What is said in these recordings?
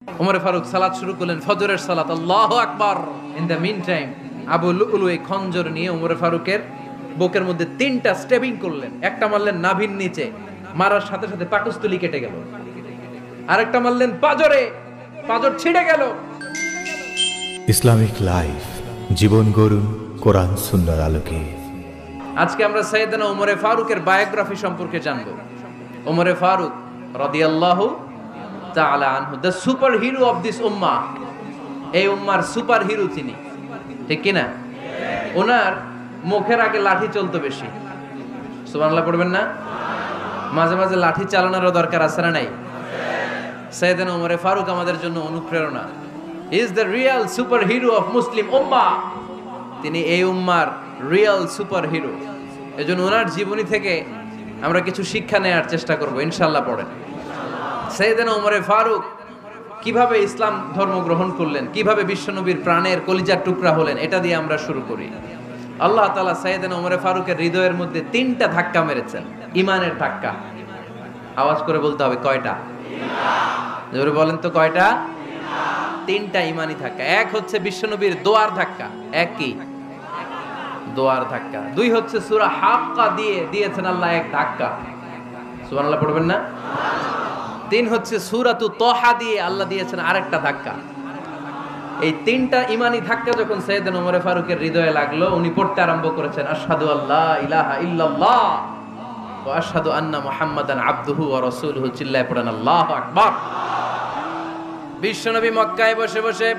ওমর ফারুক সালাত শুরু করলেন, ফজরের সালাত, আল্লাহু আকবার। In the mean time Abu Lulu এই খঞ্জর নিয়ে ওমর ফারুকের বুকের মধ্যে 3টা স্টেবিং করলেন। একটা মারলেন নাভির নিচে, মারার সাথে সাথে পাকস্থলী কেটে গেল। আরেকটা মারলেন পাজরে, পাজর ছিঁড়ে গেল। ইসলামিক লাইফ, জীবন গড়ুন কোরআন সুন্নাহর আলোকে। আজকে আমরা সাইয়েদনা ওমরে ফারুকের বায়োগ্রাফি সম্পর্কে জানব। ওমরে ফারুক রাদিয়াল্লাহু তাআলা আনহু, the superhero of this উম্মাহ। এই উম্মার সুপার হিরো তিনি, ঠিক কি না? ওনার মুখের আগে লাঠি চলতো বেশি। সুবহানাল্লাহ পড়বেন না? মাঝে মাঝে লাঠি চালানোরও দরকার আছে না নাই? সাইয়েদনা ওমরে ফারুক আমাদের জন্য অনুপ্রেরণা। He is the real superhero of Muslim উম্মাহ। তিনি এই উম্মার রিয়েল সুপার হিরো। এজন্য ওনার জীবনী থেকে আমরা কিছু শিক্ষা নেওয়ার চেষ্টা করব ইনশাআল্লাহ। পড়েন সাইয়েদনা ওমরে ফারুক কিভাবে ইসলাম ধর্ম গ্রহণ করলেন, কিভাবে বিশ্বনবীর প্রাণের কলিজার টুকরা হলেন, এটা দিয়ে আমরা শুরু করি। আল্লাহ তাআলা সাইয়েদনা ওমরে ফারুকের হৃদয়ের মধ্যে 3টা ধাক্কা মেরেছেন, ইমানের ধাক্কা। আওয়াজ করে বলতে হবে কয়টা? জোরে বলেন তো কয়টা? 3টা ইমানি ধাক্কা। এক হচ্ছে বিশ্বনবীর দোয়ার ধাক্কা। এক কি? দোয়ার ধাক্কা। 2 হচ্ছে সূরা হাক্কা দিয়ে দিয়েছেন আল্লাহ এক ধাক্কা। সুবহানাল্লাহ পড়বেন না? 3 হচ্ছে সূরাতু তাহা দিয়ে আল্লাহ দিয়েছেন আরেকটা ধাক্কা। এই 3টা ইমানি ধাক্কা যখন সাইয়েদনা ওমর ফারুকের হৃদয়ে লাগলো, উনি পড়তে আরম্ভ করেছেন, আশহাদু আল্লা ইলাহা ইল্লাল্লাহ ওয়া আশহাদু আন্না মুহাম্মাদান আবদুহু ওয়া রাসূলুহু। চিল্লায়ে পড়েন আল্লাহু আকবার। বিশ্বনবী মক্কায় বসে বসে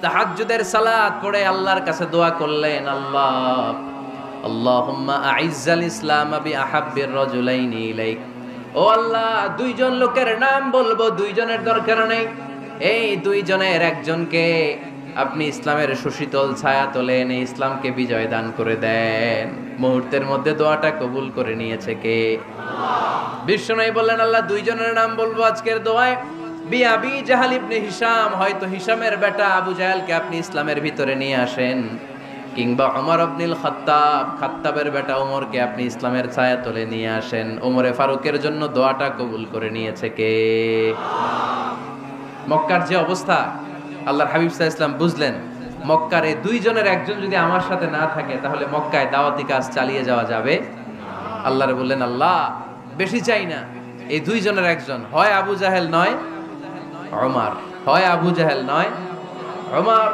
তাহাজ্জুদের সালাত পড়ে আল্লাহর কাছে দোয়া করলেন, আল্লাহুম্মা আইজ্জাল ইসলাম বিআহাব্বির রাজুলাইনি ইলাইক। ও আল্লাহ, 2 জন লোকের নাম বলবো, 2 জনের দরকার নেই। এই 2 জনের একজনকে আপনি ইসলামের সুশীতল ছায়া তলে এনে ইসলামকে বিজয় দান করে দেন। মুহূর্তের মধ্যে দোয়াটা কবুল করে নিয়েছে কে? বিশ্বনবী বললেন, আল্লাহ 2 জনের নাম বলবো আজকের দোয়ায়। আবি জাহাল ইবনে হিশাম, হয়তো হিশামের বেটা আবু জাহেলকে আপনি ইসলামের ভিতরে নিয়ে আসেন, কিংবা ওমর ইবনুল খাত্তাব, খাত্তাবের বেটা ওমরকে আপনি ইসলামের ছায়া তলে নিয়ে আসেন। ওমরে ফারুকের জন্য দোয়াটা কবুল করে নিয়েছে কে? মক্কার যে অবস্থা, আল্লাহর হাবিব সাল্লাল্লাহু আলাইহি ওয়াসাল্লাম বুঝলেন মক্কার এই 2 জনের একজন যদি আমার সাথে না থাকে তাহলে মক্কায় দাওয়াতি কাজ চালিয়ে যাওয়া যাবে। আল্লাহরে বললেন, আল্লাহ বেশি চাই না, এই 2 জনের একজন, হয় আবু জাহেল নয় ওমর, হয় আবু জাহেল নয় ওমর।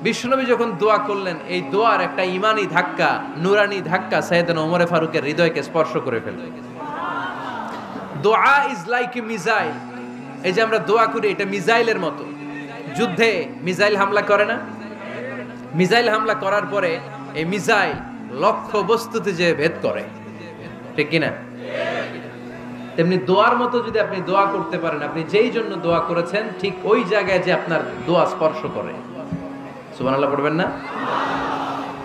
বিশ্বনবী যখন দোয়া করলেন, এই দোয়ার একটা ইমানি ধাক্কা, নুরানি ধাক্কা সাইয়েদনা ওমর ফারুকের হৃদয়কে স্পর্শ করে ফেলল। দোয়া ইজ লাইক এ মিসাইল। এই যে আমরা দোয়া করি, এটা মিসাইলের মতো। যুদ্ধে মিসাইল হামলা করে না? মিসাইল হামলা করার পরে এই মিসাইল লক্ষ্য বস্তুতে যে ভেদ করে, ঠিক কিনা? তেমনি দোয়ার মতো যদি আপনি দোয়া করতে পারেন, আপনি যেই জন্য দোয়া করেছেন ঠিক ওই জায়গায় যে আপনার দোয়া স্পর্শ করে। সুবহানাল্লাহ পড়বেন না?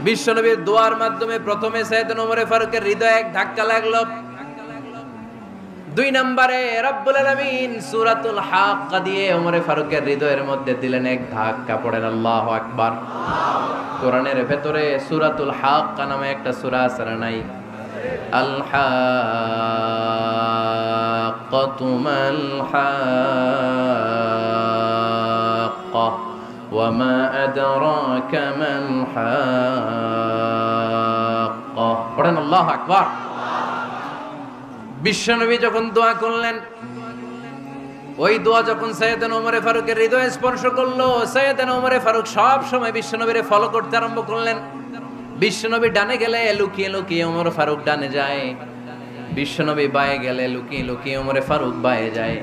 বিশ্বনবীর দোয়ার মাধ্যমে প্রথমে সাইয়েদনা ওমর ফারুকের হৃদয়ে এক ধাক্কা লাগলো। 2 নম্বরে রব্বুল আলামিন সূরাতুল হাক্কা দিয়ে ওমর ফারুকের হৃদয়ের মধ্যে দিলেন এক ধাক্কা। পড়েন আল্লাহু আকবার। কোরআনের ভেতরে সূরাতুল হাক্কা নামে একটা সূরা আছে না নাই? আল হাক্কাতু মাল হাক্কা ওয়া মা আদরাকা মাল হাক্কা। পড়েন আল্লাহু আকবার। বিশ্বনবী যখন দোয়া করলেন, ওই দোয়া যখন সাইয়েদনা ওমর ফারুকের হৃদয়ে স্পর্শ করলো, সাইয়েদনা ওমর ফারুক সব সময় বিশ্বনবীরে ফলো করতে আরম্ভ করলেন। বিশ্বনবী ডানে গেলে লুকিয়ে লুকিয়ে ওমর ফারুক ডানে যায়, বিশ্বনবী বায়ে গেলে লুকিয়ে লুকিয়ে ওমর ফারুক বায়ে যায়।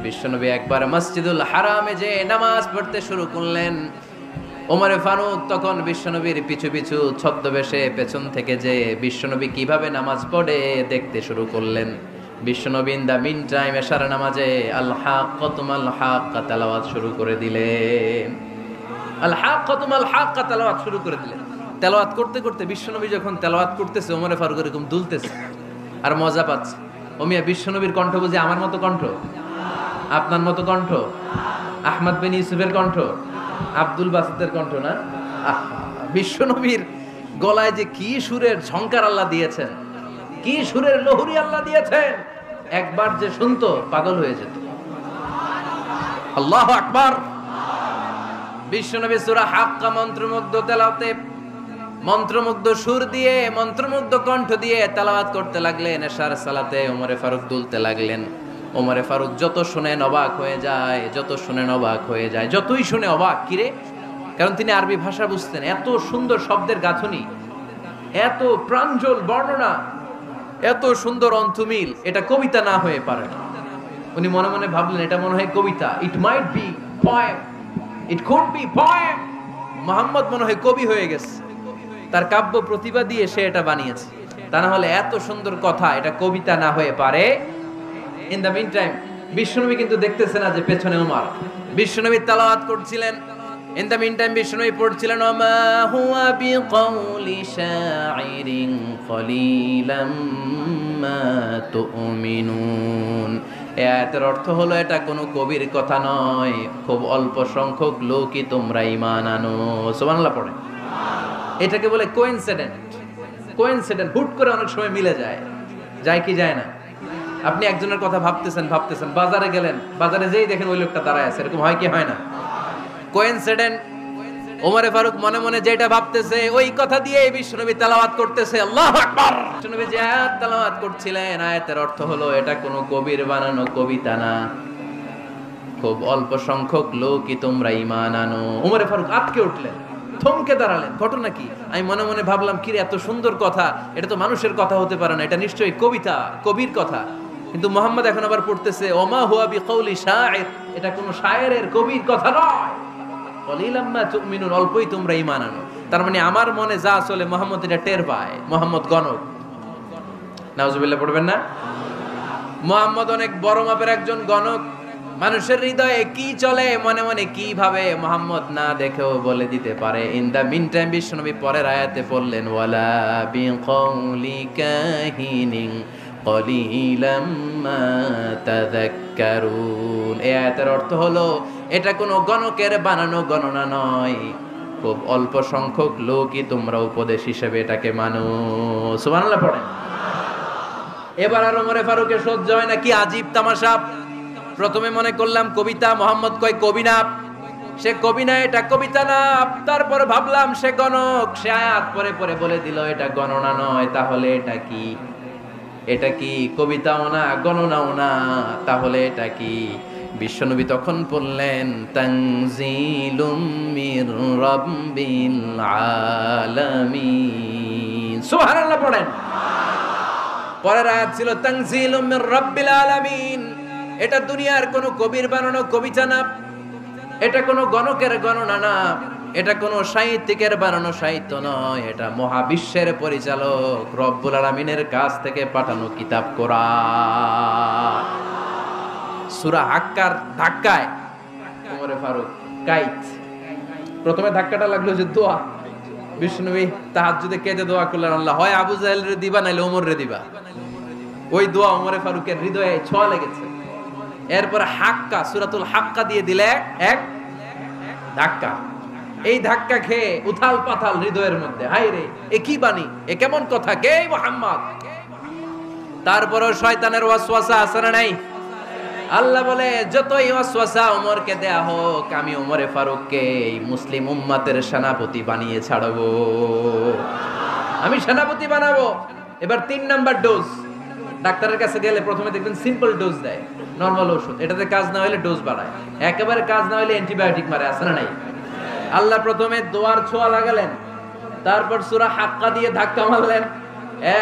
বিশ্বনবী একবার মসজিদুল হারামে যে নামাজ পড়তে শুরু করলেন, ওমর ফারুক তখন বিশ্বনবীর পিছু পিছু ছদ্মবেশে পেছন থেকে যে বিশ্বনবী কিভাবে নামাজ পড়ে দেখতে শুরু করলেন। বিশ্বনবী ইন দা মিন টাইম এশার নামাজে আল হাক্কাতু মাল হাক্কা তেলাওয়াত শুরু করে দিলেন। আল হাক্কাতু মাল হাক্কা তেলাওয়াত শুরু করে দিলেন। তেলাওয়াত করতে করতে বিশ্বনবী যখন তেলাওয়াত করতেছে, ওমর ফারুক এরকম দুলতেছে আর মজা পাচ্ছে। ও মিয়া, বিশ্বনবীর কণ্ঠ বুঝি আমার মতো কণ্ঠ? আপনার মতো কণ্ঠ? আহমদ বিন ইউসুফের কণ্ঠ? আব্দুল বাসিতের কণ্ঠ না? বিশ্বনবীর গলায় যে কি সুরের ঝংকার আল্লাহ দিয়েছেন, কি সুরের লহরী আল্লাহ দিয়েছেন, একবার যে শুনতো পাগল হয়ে যেত। আল্লাহু আকবার। বিশ্বনবী সূরা হাক্কা মন্ত্রমুগ্ধ তেলাওয়াতে, মন্ত্রমুগ্ধ সুর দিয়ে, মন্ত্রমুগ্ধ কণ্ঠ দিয়ে তেলাওয়াত করতে লাগলেন। এশার সালাতে ওমরে ফারুক দুলতে লাগলেন। ওমরে ফারুক যত শুনেন অবাক হয়ে যায়, যত শুনেন অবাক হয়ে যায়, যতই শুনে অবাক। কিরে? কারণ তিনি আরবি ভাষা বুঝতেন। এত সুন্দর শব্দের গাঁথনি, এত প্রাঞ্জল বর্ণনা, এত সুন্দর অন্তমিল, এটা কবিতা না হয়ে পারে না। উনি মনে মনে ভাবলেন এটা মনে হয় কবিতা। It might be poem, it could be poem. Muhammad মনে হয় কবি হয়ে গেছে, তার কাব্য প্রতিভা দিয়ে সে এটা বানিয়েছে। তা না হলে এত সুন্দর কথা, এটা কবিতা না হয়ে পারে। ইন দ্য মিন টাইম বিশ্বনবী কিন্তু দেখতেছে না যে পেছনে ওমর। বিশ্বনবী তেলাওয়াত করছিলেন। ইন দ্য মিন টাইম বিশ্বনবী পড়ছিলেন ওমা হুয়া বিকাউলি শাইরিন কলিলাম মা তুমিনুন। এই আয়াতের অর্থ হলো এটা কোনো কবির কথা নয়, খুব অল্প সংখ্যক লোকই তোমরা ঈমান আনো। সুবহানাল্লাহ পড়ে। এটাকে বলে কোইন্সিডেন্ট। কোইন্সিডেন্ট হুট করে অনেক সময় মিলে যায়, যায় কি যায় না? আপনি একজনের কথা ভাবতেছেন ভাবতেছেন, বাজারে গেলেন, বাজারে যেই দেখেন ওই লোকটা দাঁড়ায় আছে, এরকম হয় কি হয় না? কোইন্সিডেন্ট। ওমরে ফারুক মনে মনে যেটা ভাবতেছে ওই কথা দিয়ে বিশ্বনবী তেলাওয়াত করতেছে। আল্লাহু আকবার। বিশ্বনবী যে আয়াত তেলাওয়াত করছিলেন, আয়াতের অর্থ হলো এটা কোনো কবির বানানো কবিতা না, খুব অল্প সংখ্যক লোকই তোমরা ঈমান আনো। ওমরে ফারুক আটকে উঠলেন, থমকে দাঁড়ালেন। ঘটনা কি? আমি মনে মনে ভাবলাম কিরে এত সুন্দর কথা, এটা তো মানুষের কথা হতে পারে না, এটা নিশ্চয়ই কবিতা, কবির কথা। কিন্তু মুহাম্মদ এখন আবার পড়তেছে ওমা হুয়া বিকাউলি শাইর, এটা কোনো শায়েরের কবির কথা নয়। কলিলাম মা তুমিনুন, অল্পই তোমরা ঈমান আনো। তার মানে আমার মনে যা চলে মুহাম্মদ এটা টের পায়। মুহাম্মদ গণক। নাউজুবিল্লাহ পড়বেন না? মুহাম্মদ অনেক বড় মাপের একজন গণক। মানুষের হৃদয়ে কি চলে, মনে মনে কি ভাবে, মুহাম্মদ না দেখেও বলে দিতে পারে। ইন দ্য মিন টাইম বিশ্বনবী পরের আয়াতে পড়লেন ওয়ালা বিকাউলি কাহিনিন কলিলাম মা তাযাক্কারুন। এই আয়াতের অর্থ হলো এটা কোনো গণকের বানানো গণনা নয়, খুব অল্প সংখ্যক লোকই তোমরা উপদেশ হিসেবে এটাকে মানো। সুবহানাল্লাহ পড়েন। এবার আর ওমরে ফারুকের সহ্য হয় না, কি আজীব তামাশা। প্রথমে মনে করলাম কবিতা, মোহাম্মদ কয় কবি না, সে কবি না, এটা কবিতা না। তারপর ভাবলাম সে গণক, সে আয়াত পরে পরে বলে দিল এটা গণনা নয়, তাহলে এটা কি? এটা কি কবিতাও না, গণনাও না, তাহলে এটা কি? বিশ্বনবী তখন বললেন তানজিলুম মির রাব্বিল আলামিন। সুবহানাল্লাহ পড়েন। পরের আয়াত ছিল তানজিলুম মির রাব্বিল আলামিন। এটা দুনিয়ার কোনো কবির বানানো কবিতা না, এটা কোনো গণকের গণনা না, এটা কোনো সাহিত্যিকের বানানো সাহিত্য নয়, এটা মহাবিশ্বের পরিচালক রব্বুল আলামিনের কাছ থেকে পাঠানো কিতাব কোরআন। সূরা হাক্কার ধাক্কায় ওমরে ফারুক কাইত। প্রথমে ধাক্কাটা লাগলো যে দোয়া। বিশ্বনবী তাহাজ্জুদে কেঁদে দোয়া করলেন, আল্লাহ হয় আবু জাহেলরে দিবা নাইলে ওমররে দিবা। ওই দোয়া ওমরে ফারুকের হৃদয়ে ছোঁয়া লেগেছে। এরপরে হাক্কা, সূরাতুল হাক্কা দিয়ে দিলে এক ধাক্কা। এই ধাক্কা খেয়ে উথাল পাথাল হৃদয়ের মধ্যে, হায় রে এ কি বাণী, এ কেমন কথা, কে মুহাম্মদ? তারপরও শয়তানের ওয়াসওয়াসা আছে না নাই? আল্লাহ বলে যতই ওয়াসওয়াসা ওমরকে দেয়া হোক, আমি ওমরে ফারুককে এই মুসলিম উম্মতের সেনাপতি বানিয়ে ছাড়বো, আমি সেনাপতি বানাবো। এবার 3 নাম্বার ডোজ। ডাক্তারের কাছে গেলে প্রথমে দেখবেন সিম্পল ডোজ দেয়, নরমাল ওষুধ, এটাতে কাজ না হলে ডোজ বাড়ায়, একেবারে কাজ না হলে অ্যান্টিবায়োটিক মারে, আছে না নাই? আল্লাহ প্রথমে দোয়ার ছোঁয়া লাগালেন, তারপর সূরা হাক্কা দিয়ে ধাক্কা মারলেন,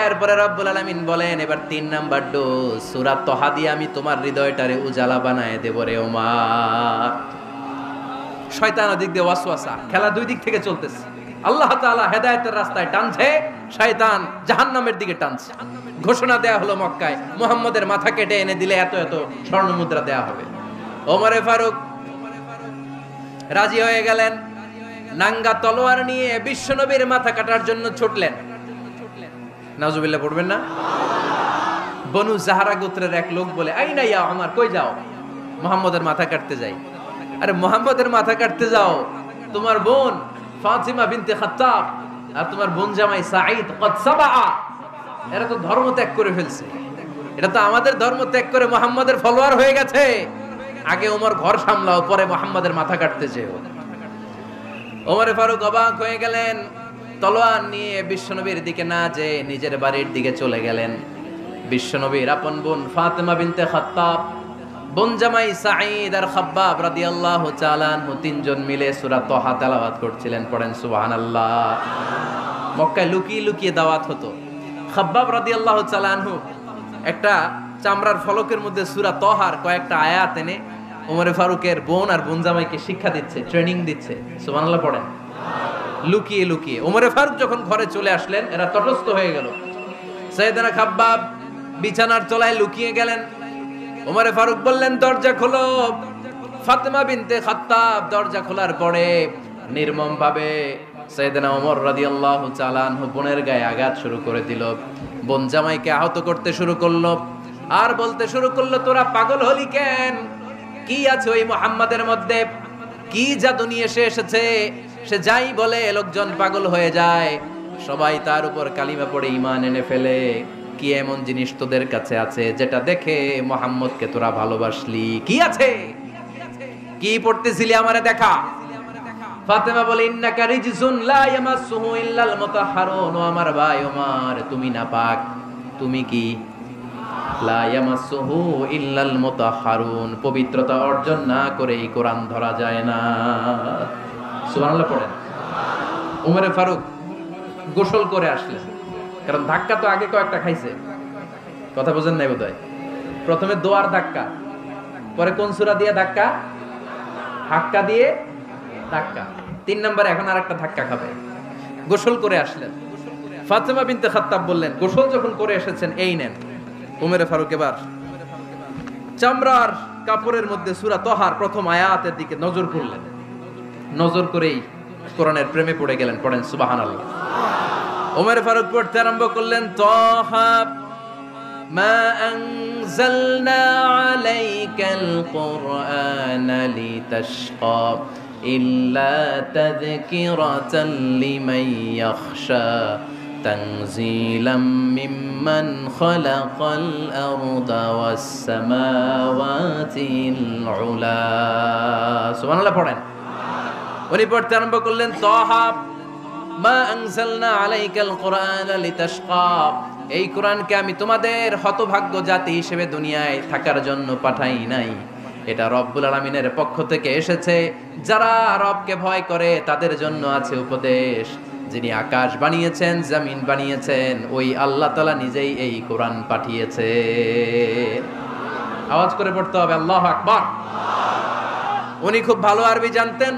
এরপরে রব্বুল আলামিন বলেন এবার 3 নাম্বার ডোজ সূরা তহা দিয়ে আমি তোমার হৃদয়টারে উজালা বানায় দেব রে ওমর। শয়তান ওদিক দিয়ে ওয়াসওয়াসা, খেলা দুই দিক থেকে চলতেছে। আল্লাহ তাআলা হেদায়েতের রাস্তায় টানছে, শয়তান জাহান্নামের দিকে টানছে। ঘোষণা দেয়া হলো মক্কায়, মুহাম্মদের মাথা কেটে এনে দিলে এত এত স্বর্ণ মুদ্রা দেয়া হবে। ওমরে ফারুক রাজি হয়ে গেলেন, নাঙ্গা তলোয়ার নিয়ে বিশ্বনবীর মাথা কাটার জন্য ছুটলেন। নাউজুবিল্লাহ পড়বেন না? বনু জাহরা গোত্রের এক লোক বলে, আইনা ইয়া ওমর, কই যাও? মুহাম্মদের মাথা কাটতে যাই। আরে মুহাম্মদের মাথা কাটতে যাও? তোমার বোন ফাতিমা বিনতে খাত্তাব আর তোমার বোন জামাই সাঈদ কদ সাবা, এরা তো ধর্ম ত্যাগ করে ফেলছে, এটা তো আমাদের ধর্ম ত্যাগ করে মুহাম্মদের ফলোয়ার হয়ে গেছে। আগে ওমর ঘর সামলাও, পরে মুহাম্মাদের মাথা কাটতে যেও। ওমরে ফারুক অবাক হয়ে গেলেন, তলোয়ার নিয়ে বিশ্বনবীর দিকে না যেয়ে নিজের বাড়ির দিকে চলে গেলেন। বিশ্বনবীর আপন বোন ফাতেমা বিনতে খাত্তাব, বোন জামাই সাঈদ আর খাব্বাব রাদিয়াল্লাহু তাআলা আনহু তিনজন মিলে সূরা তাহা তেলাওয়াত করছিলেন। পড়েন সুবহানাল্লাহ। মক্কায় লুকিয়ে লুকিয়ে দাওয়াত হতো। খাব্বাব রাদিয়াল্লাহু তাআলা আনহু একটা চামড়ার ফলকের মধ্যে সূরা তাহার কয়েকটা আয়াত এনে ওমরে ফারুকের বোন আর বোন জামাইকে শিক্ষা দিচ্ছে, ট্রেনিং দিচ্ছে। সুবহানাল্লাহ পড়েন। লুকিয়ে লুকিয়ে ওমরে ফারুক যখন ঘরে চলে আসলেন, এরা তটস্থ হয়ে গেল। সাইয়েদনা খাব্বাব বিছানার তলায় লুকিয়ে গেলেন। ওমরে ফারুক বললেন, দরজা খোলো। ফাতেমা বিনতে খাত্তাব দরজা খোলার পরে নির্মম ভাবে সাইয়েদনা ওমর রাদিয়াল্লাহু তাআলা আনহু বোনের গায়ে আঘাত শুরু করে দিল। বোন জামাইকে আহত করতে শুরু করলো আর বলতে শুরু করলো, তোরা পাগল হলি কেন? কি আছে ওই মুহাম্মাদের মধ্যে? কি জাদু নিয়ে এসেছে? সে যাই বলে লোকজন পাগল হয়ে যায়, সবাই তার উপর কালিমা পড়ে ঈমান এনে ফেলে। কি এমন জিনিস তোদের কাছে আছে যেটা দেখে মুহাম্মদকে তোরা ভালোবাসলি? কি আছে? কি পড়তেছিলি আমারে দেখা। ফাতেমা বলে, ইন্নাকা রিজসুন লা ইয়ামাসসুহু ইল্লাল মুতাহহারুন। ও আমার ভাই ওমর, তুমি নাপাক। তুমি কি? লা ইয়ামাসসুহু ইল্লাল মুতাহহারুন, পবিত্রতা অর্জন না করে এই কোরআন ধরা যায় না। সুবহানাল্লাহ পড়েন। ওমরে ফারুক গোসল করে আসলেন, কারণ ধাক্কা তো আগে কয়েকটা খাইছে। কথা বুঝেন নাই বোধহয়? প্রথমে দোয়ার ধাক্কা, পরে কোন সূরা দিয়ে ধাক্কা? হাক্কা দিয়ে ধাক্কা। 3 নম্বরে এখন আরেকটা ধাক্কা খাবে। গোসল করে আসলেন। ফাতেমা বিনতে খাত্তাব বললেন, গোসল যখন করে এসেছেন, এই নেন। ওমরে ফারুক এবার চামড়ার কাপড়ের মধ্যে সূরা তাহার প্রথম আয়াতের দিকে নজর করলেন। নজর করেই কোরআনের প্রেমে পড়ে গেলেন। পড়েন সুবহানাল্লাহ। ওমরে ফারুক পড়তে আরম্ভ করলেন, তাহা মা আনজালনা আলাইকাল কুরআনা লিতাশকা ইল্লা তাযকিরাতান লিমান ইয়াখশা তানজিলাম মিম্মান খালাকাল আরদা ওয়াস সামাওয়াতিল উলা। সুবহানাল্লাহ পড়েন। উনি পড়তে আরম্ভ করলেন, তাহা মা আনজালনা আলাইকাল কুরআনা লিতাশকা, এই কোরআনকে আমি তোমাদের হতভাগ্য জাতি হিসেবে দুনিয়ায় থাকার জন্য পাঠাই নাই। এটা রব্বুল আলামিনের পক্ষ থেকে এসেছে। যারা রবকে ভয় করে তাদের জন্য আছে উপদেশ। যিনি আকাশ বানিয়েছেন, জমিন বানিয়েছেন, ওই আল্লাহ তাআলা নিজেই এই কোরআন পাঠিয়েছে। আওয়াজ করে পড়তে হবে, আল্লাহু আকবার। উনি খুব ভালো আরবি জানতেন।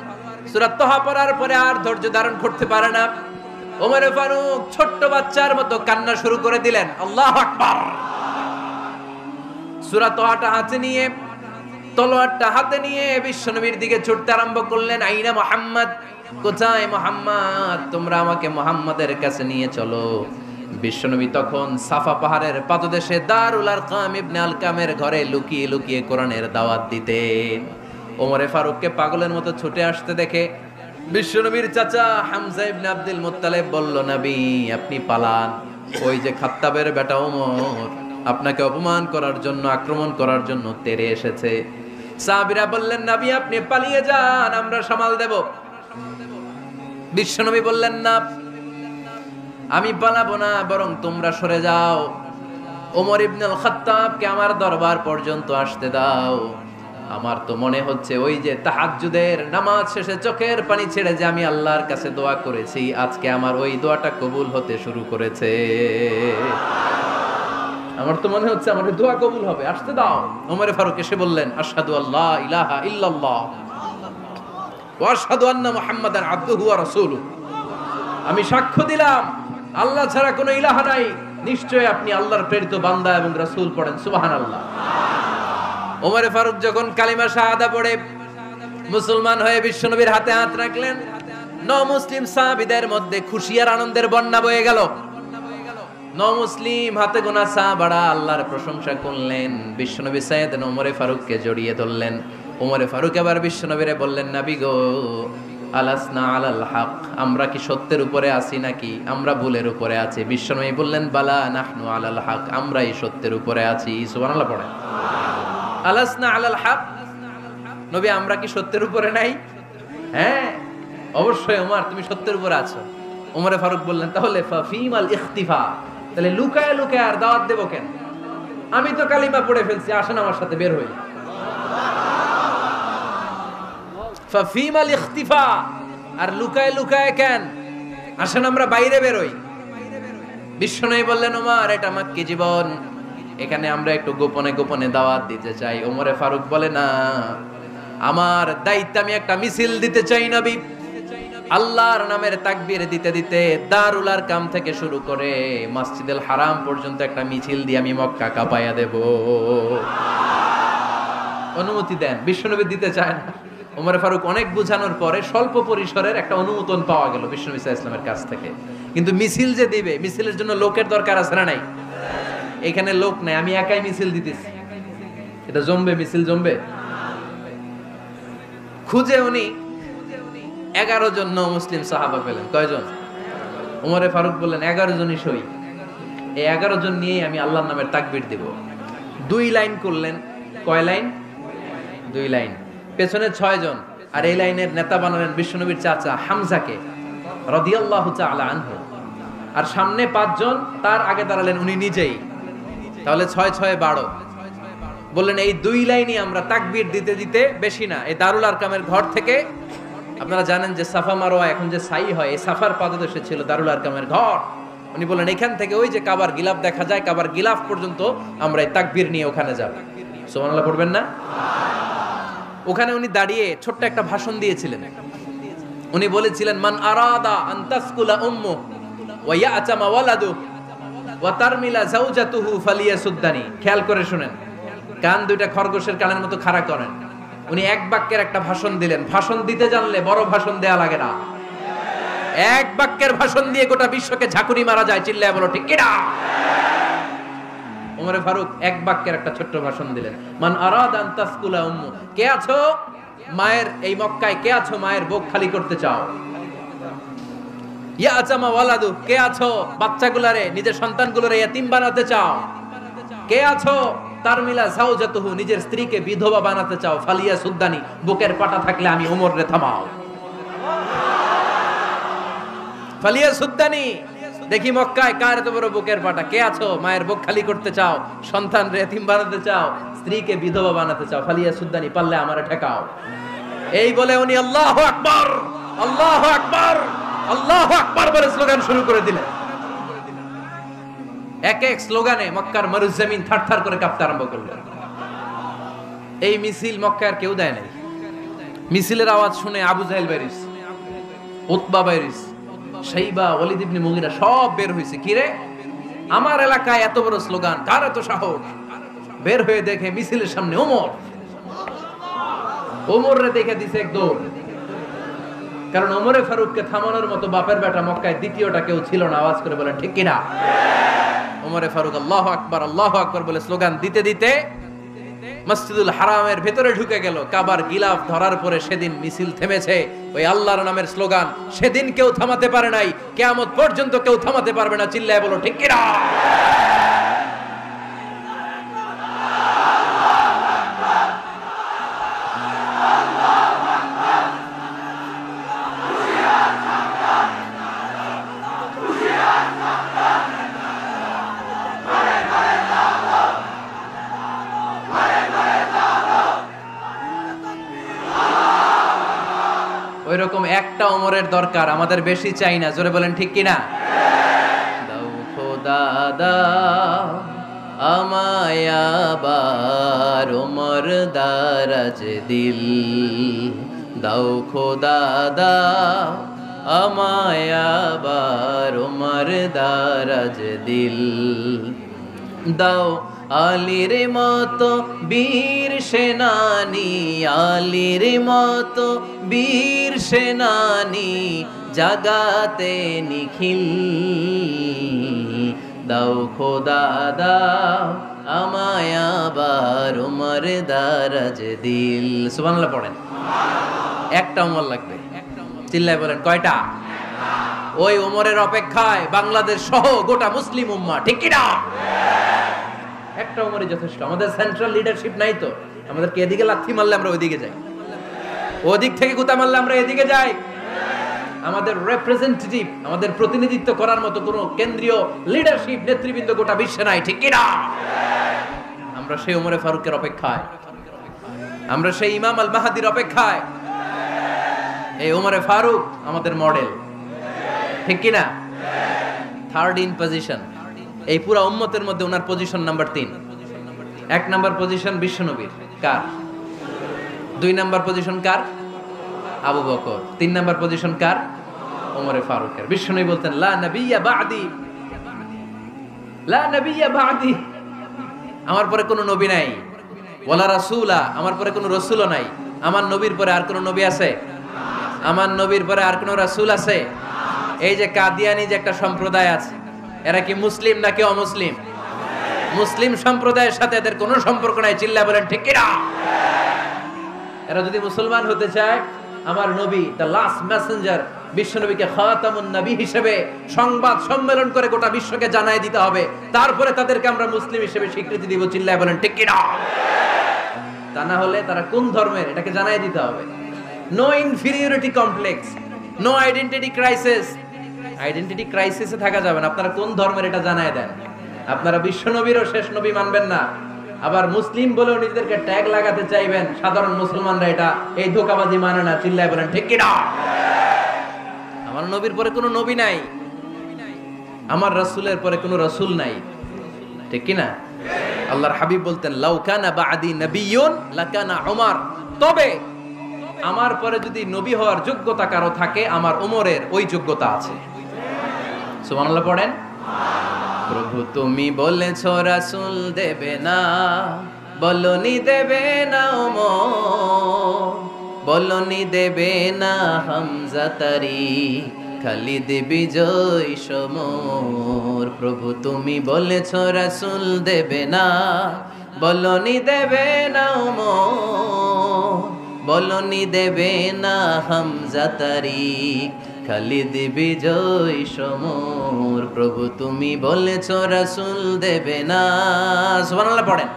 সূরা তাহা পড়ার পরে আর ধৈর্য ধারণ করতে পারে না। ওমরে ফারুক ছোট্ট বাচ্চার মতো কান্না শুরু করে দিলেন। আল্লাহু আকবার। সূরা তাহাটা হাতে নিয়ে, তলোয়ারটা হাতে নিয়ে বিশ্বনবীর দিকে ছুটতে আরম্ভ করলেন। আইনা মুহাম্মদ, কোথায় মুহাম্মদ? তোমরা আমাকে মুহাম্মাদের কাছে নিয়ে চলো। বিশ্বনবী তখন সাফা পাহাড়ের পাদদেশে দারুল আরকাম ইবনে আলকামের ঘরে লুকিয়ে লুকিয়ে কোরআনের দাওয়াত দিতেন। ওমরে ফারুককে পাগলের মতো ছুটে আসতে দেখে বিশ্বনবীর চাচা হামজা ইবনে আব্দুল মুত্তালিব বলল, নবী আপনি পালান। ওই যে খাত্তাবের বেটা ওমর আপনাকে অপমান করার জন্য, আক্রমণ করার জন্য তেড়ে এসেছে। সাহাবীরা বললেন, নবী আপনি পালিয়ে যান, আমরা সামাল দেব। বিশ্বনবী বললেন, না আমি পালাবো না, বরং তোমরা সরে যাও। ওমর ইবনুল খাত্তাবকে আমার দরবার পর্যন্ত আসতে দাও। আমার তো মনে হচ্ছে ওই যে তাহাজ্জুদের নামাজ শেষে চোখের পানি ছেড়ে যে আমি আল্লাহর কাছে দোয়া করেছি, আজকে আমার ওই দোয়াটা কবুল হতে শুরু করেছে। আমার তো মনে হচ্ছে আমার দোয়া কবুল হবে, আসতে দাও। ওমর ফারুক এসে বললেন, আশহাদু আল্লা ইলাহা ইল্লাল্লাহ ওয়া আশহাদু আন্না মুহাম্মাদান আবদুহু ওয়া রাসূলুহু, আমি সাক্ষ্য দিলাম আল্লাহ ছাড়া কোনো ইলাহা নাই, নিশ্চয় আপনি আল্লাহর প্রেরিত বান্দা এবং রাসূল। পড়েন সুবহানাল্লাহ। ওমর ফারুক যখন কালিমা শাহাদা পড়ে মুসলমান হয়ে বিশ্বনবীর হাতে হাত রাখলেন, মুসলিম সাহাবীদের মধ্যে খুশি আর আনন্দের বন্যা বয়ে গেল। মুসলিম হাতে গোনা সাহাবারা আল্লাহর প্রশংসা করলেন। বিশ্বনবী সাইয়েদনা ওমর ফারুককে জড়িয়ে ধরলেন। ওমর ফারুক আবার বিশ্বনবীরে বললেন, নবী গো, আলাসনা আলাল হক, আমরা কি সত্যের উপরে আছি নাকি আমরা ভুলের উপরে আছি? বিশ্বনবী বললেন, বালা নাহনু আলাল হক, আমরাই সত্যের উপরে আছি। সুবহানাল্লাহ পড়েন। আলাসনা আলাল হক, নবী আমরা কি সত্যের উপরে নাই? হ্যাঁ অবশ্যই ওমর তুমি সত্যের উপরে আছো। ওমরে ফারুক বললেন তাহলে ফাফিমাল ইখতিফা, তাহলে লুকায় লুকায় আর দাওয়াত দেব কেন? আমি তো কালিমা পড়ে ফেলছি, আসেন আমার সাথে বের হই। ফাফিমাল ইখতিফা, আর লুকায় লুকায় কেন? আসেন আমরা বাইরে বের হই। বিশ্বনবী বললেন ওমর এটা মাক্কি জীবন, এখানে আমরা একটু গোপনে গোপনে দাওয়াত দিতে চাই। ওমরে ফারুক বলে না, আমার দায়িত্ব, আমি একটা মিছিল দিতে চাই নবী। আল্লাহর নামের তাকবীর দিতে দিতে দারুল আরকাম থেকে শুরু করে মসজিদুল হারাম পর্যন্ত একটা মিছিল দিয়ে আমি মক্কা কাঁপাইয়া দেব। অনুমতি দেন। বিশ্বনবী দিতে চায় না। ওমর ফারুক অনেক বুঝানোর পরে স্বল্প পরিসরের একটা অনুমোদন পাওয়া গেল বিশ্বনবী সাল্লাল্লাহু আলাইহি ওয়াসাল্লামের কাছ থেকে। কিন্তু মিছিল যে দিবে, মিছিলের জন্য লোকের দরকার আছে না নাই? এখানে লোক নাই, আমি একাই মিছিল দিতেছি। এটা জমবে? মিছিল জমবে? খুঁজে উনি 11 জন মুসলিম সাহাবা পেলেন। কয়জন? ওমরে ফারুক বললেন 11 জনই সই। এই 11 জন নিয়েই আমি আল্লাহর নামের তাকবীর দিব। 2 লাইন করলেন। কয় লাইন? 2 লাইন। পেছনে 6 জন, আর এই লাইনের নেতা বানালেন বিশ্বনবীর চাচা হামজাকে রাদিয়াল্লাহু তাআলা আনহু। আর সামনে 5 জন, তার আগে দাঁড়ালেন উনি নিজেই। তাহলে 6 6 12। বললেন এই 2 লাইনই আমরা তাকবীর দিতে দিতে, বেশি না, এই দারুল আরকামের ঘর থেকে, আপনারা জানেন যে সাফা মারওয়া এখন যে সাই হয়, এই সাফার পাদদেশে ছিল দারুল আরকামের ঘর। উনি বললেন এখান থেকে ওই যে কাবার গিলাফ দেখা যায়, কাবার গিলাফ পর্যন্ত আমরা এই তাকবীর নিয়ে ওখানে যাব। সুবহানাল্লাহ পড়বেন না? ওখানে উনি দাঁড়িয়ে ছোট্ট একটা ভাষণ দিয়েছিলেন। উনি বলেছিলেন মান আরাদা আন তাসকুলা উম্মু ওয়া ইয়াতামা ওয়ালাদু ওয়া তারমিলা যাওজাতুহু ফালিয়াসুদ্দানি। খেয়াল করে শুনেন, কান দুইটা খরগোশের কানের মতো খাড়া করেন। উনি এক বাক্যের একটা ভাষণ দিলেন। ভাষণ দিতে জানলে বড় ভাষণ দেয়া লাগে না। এক বাক্যের ভাষণ দিয়ে গোটা বিশ্বকে ঝাঁকুনি মারা যায়। চিল্লায় বলো ঠিক কিনা? ওমরে ফারুক এক বাক্যের একটা ছোট্ট ভাষণ দিলেন। মান আরাদা আন তাসকুলা উম্মু, কে আছো মায়ের এই মক্কায়, কে আছো মায়ের বুক খালি করতে চাও? ইয়া আচামা ওয়ালাদু, কে আছো বাচ্চাগুলারে, নিজের সন্তানগুলোরে ইয়াতিম বানাতে চাও? কে আছো তারমিলা যাওজাতুহু, নিজের স্ত্রীকে বিধবা বানাতে চাও? ফালিয়া সুদ্দানি, বুকের পাটা থাকলে আমি ওমর রে থামাও। ফালিয়া সুদ্দানি, দেখি মক্কায় কার এত বড় বুকের পাটা। কে আছো মায়ের বুক খালি করতে চাও, সন্তান রে এতিম বানাতে চাও, স্ত্রীকে বিধবা বানাতে চাও? ফালিয়া সুদ্দানি, পারলে আমারে ঠেকাও। এই বলে উনি আল্লাহু আকবার, আল্লাহু আকবার, আল্লাহু আকবার বলে স্লোগান শুরু করে দিলেন। এক এক স্লোগানে মক্কার মরুজমিন থারথার করে কাঁপতে আরম্ভ করলেন। এই মিছিল মক্কার কেউ দেয় নাই। মিছিলের আওয়াজ শুনে আবু জাহেল বাইরিস, উতবা বাইরিস, শাইবা, ওয়ালিদ ইবনে মুগিরা সব বের হয়েছে। কিরে, আমার এলাকায় এত বড় স্লোগান, কার এত সাহস? বের হয়ে দেখে মিছিলের সামনে ওমর। ওমর রে দেখে দিছে এক দৌড়। কারণ ওমরে ফারুককে থামানোর মতো বাপের বেটা মক্কায় দ্বিতীয়টা কেউ ছিল না। আওয়াজ করে বলেন ঠিক কিনা? ওমরে ফারুক আল্লাহু আকবার, আল্লাহু আকবার বলে স্লোগান দিতে দিতে মসজিদুল হারামের ভেতরে ঢুকে গেল। কাবার গিলাফ ধরার পরে সেদিন মিছিল থেমেছে। ওই আল্লাহর নামের স্লোগান সেদিন কেউ থামাতে পারে নাই, কিয়ামত পর্যন্ত কেউ থামাতে পারবে না। চিল্লায় বলো ঠিক কিনা? ওইরকম একটা ওমরের দরকার, আমাদের বেশি চাই না। জোরে বলেন ঠিক কিনা? দাও খোদা দাও আমায় আবার ওমর দারাজ দিল, দাও খোদা দাও আমায় আবার ওমর দারাজ দিল, দাও আলীর মতো বীর সেনানি, আলীর মতো বীর সেনানি জাগাতে নিখিল, দাও খোদা দাও আমায় আবার ওমর দারাজ দিল। সুবহানাল্লাহ পড়েন। একটা ওমর লাগবে। চিল্লায় বলেন কয়টা? ওই ওমরের অপেক্ষায় বাংলাদেশ সহ গোটা মুসলিম উম্মাহ, ঠিক কি না? একটা ওমরই যথেষ্ট। আমাদের সেন্ট্রাল লিডারশিপ নাই তো, আমাদেরকে এদিকে লাথি মারলে আমরা ওইদিকে যাই। ওদিক থেকে গুতা মারলে আমরা এদিকে যাই। আমাদের রিপ্রেজেন্টেটিভ, আমাদের প্রতিনিধিত্ব করার মতো কোনো কেন্দ্রীয় লিডারশিপ নেতৃবৃন্দ গোটা বিশ্বে নাই, ঠিক কিনা? আমরা সেই ওমরে ফারুকের অপেক্ষায়, আমরা সেই ইমাম আল মাহাদির অপেক্ষায়। এই ওমরে ফারুক আমাদের মডেল, ঠিক কিনা? থার্ড ইন পজিশন এই পুরা উম্মতের মধ্যে ওনার পজিশন নাম্বার 3। 1 নাম্বার পজিশন বিশ্বনবীর, কার? 2 নাম্বার পজিশন কার? আবু বকর। 3 নাম্বার পজিশন কার? ওমরে ফারুকের। বিশ্বনবী বলতেন লা নবিয়্যা বা'দি, লা নবিয়্যা বা'দি, আমার পরে কোনো নবী নাই। ওয়ালা রাসূলা, আমার পরে কোনো রাসূলও নাই। আমার নবীর পরে আর কোনো নবী আছে? আমার নবীর পরে আর কোনো রাসূল আছে? এই যে কাদিয়ানি যে একটা সম্প্রদায় আছে, এরা কি মুসলিম নাকি অমুসলিম? মুসলিম সম্প্রদায়ের সাথে এদের কোনো সম্পর্ক নাই, চিল্লা বলেন ঠিক কিনা? এরা যদি মুসলমান হতে চায়, আমার নবী দ্য লাস্ট মেসেঞ্জার বিশ্বনবীকে খাতামুন নবী হিসেবে সংবাদ সম্মেলন করে গোটা বিশ্বকে জানাই দিতে হবে, তারপরে তাদেরকে আমরা মুসলিম হিসেবে স্বীকৃতি দিব, চিল্লা বলেন ঠিক কিনা? তা না হলে তারা কোন ধর্মের এটাকে জানাই দিতে হবে। No inferiority complex, no identity crisis. Identity ক্রাইসিসে থাকা যাবে না। আপনারা কোন ধর্মের এটা জানাই দেন। আপনারা বিশ্বনবীরও শেষ নবী মানবেন না, আবার মুসলিম বলেও নিজেদেরকে ট্যাগ লাগাতে চাইবেন। সাধারণ মুসলমানরা এটা এই ধোঁকাবাজি মানে না, চিল্লায় বলেন ঠিক কিনা? আমার নবীর পরে কোনো নবী নাই, আমার রাসূলের পরে কোনো রাসূল নাই, ঠিক কিনা? আল্লাহর হাবিব বলতেন লাউ কানা বা'দি নাবিয়্যুন লাকানা উমর, তবে আমার পরে যদি নবী হওয়ার যোগ্যতা কারো থাকে, আমার ওমরের ওই যোগ্যতা আছে। সুবহানাল্লাহ পড়েন। প্রভু তুমি বলেছো রাসূল দেবে না, বলনি দেবে না ওমর, বলনি দেবে না হামজা তারি, খালিদ বিজয় সমর। প্রভু তুমি বলেছো রাসূল দেবে না, বলনি দেবে না ওমর, বলনি দেবে না হামজা তারি, খালিদ বিজয় সমর। প্রভু তুমি বলেছো রাসূল দেবে না। সুবহানাল্লাহ পড়েন।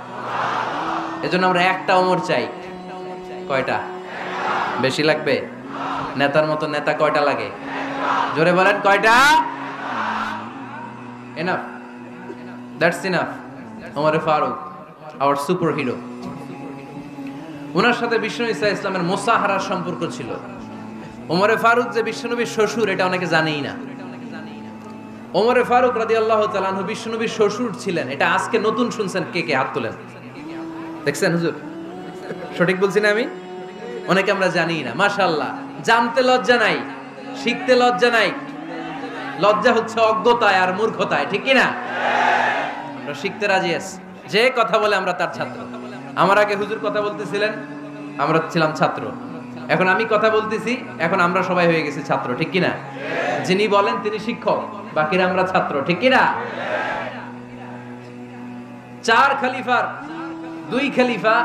এজন্য আমরা একটা ওমর চাই। কয়টা? বেশি লাগবে? নেতার মতো নেতা কয়টা লাগে? জোরে বলেন কয়টা? Enough, that's enough. ওমরে ফারুক আওয়ার সুপার হিরো। ওনার সাথে বিশ্বনবী সাল্লাল্লাহু আলাইহি ওয়াসাল্লামের মুসাহারার সম্পর্ক ছিল। ওমরে ফারুক যে বিশ্বনবীর শ্বশুর, এটা অনেকে জানেই না। ওমরে ফারুক রাদিয়াল্লাহু তাআলা আনহু বিশ্বনবীর শ্বশুর ছিলেন। এটা আজকে নতুন শুনছেন, কে কে হাত তোলেন। দেখছেন হুজুর? সঠিক বলছি না আমি? অনেকে আমরা জানি না। মাশাআল্লাহ, জানতে লজ্জা নাই, শিখতে লজ্জা নাই। লজ্জা হচ্ছে অজ্ঞতায় আর মূর্খতায়, ঠিক কি না? আমরা শিখতে রাজি আছি। যে কথা বলে আমরা তার ছাত্র। আমার আগে হুজুর কথা বলতেছিলেন, আমরা ছিলাম ছাত্র। এখন আমি কথা বলতেছি, এখন আমরা সবাই হয়ে গেছি ছাত্র, ঠিক কি না? যিনি বলেন তিনি শিক্ষক, বাকিরা আমরা ছাত্র, ঠিক কি না? 4 খলিফার 2 খলিফা,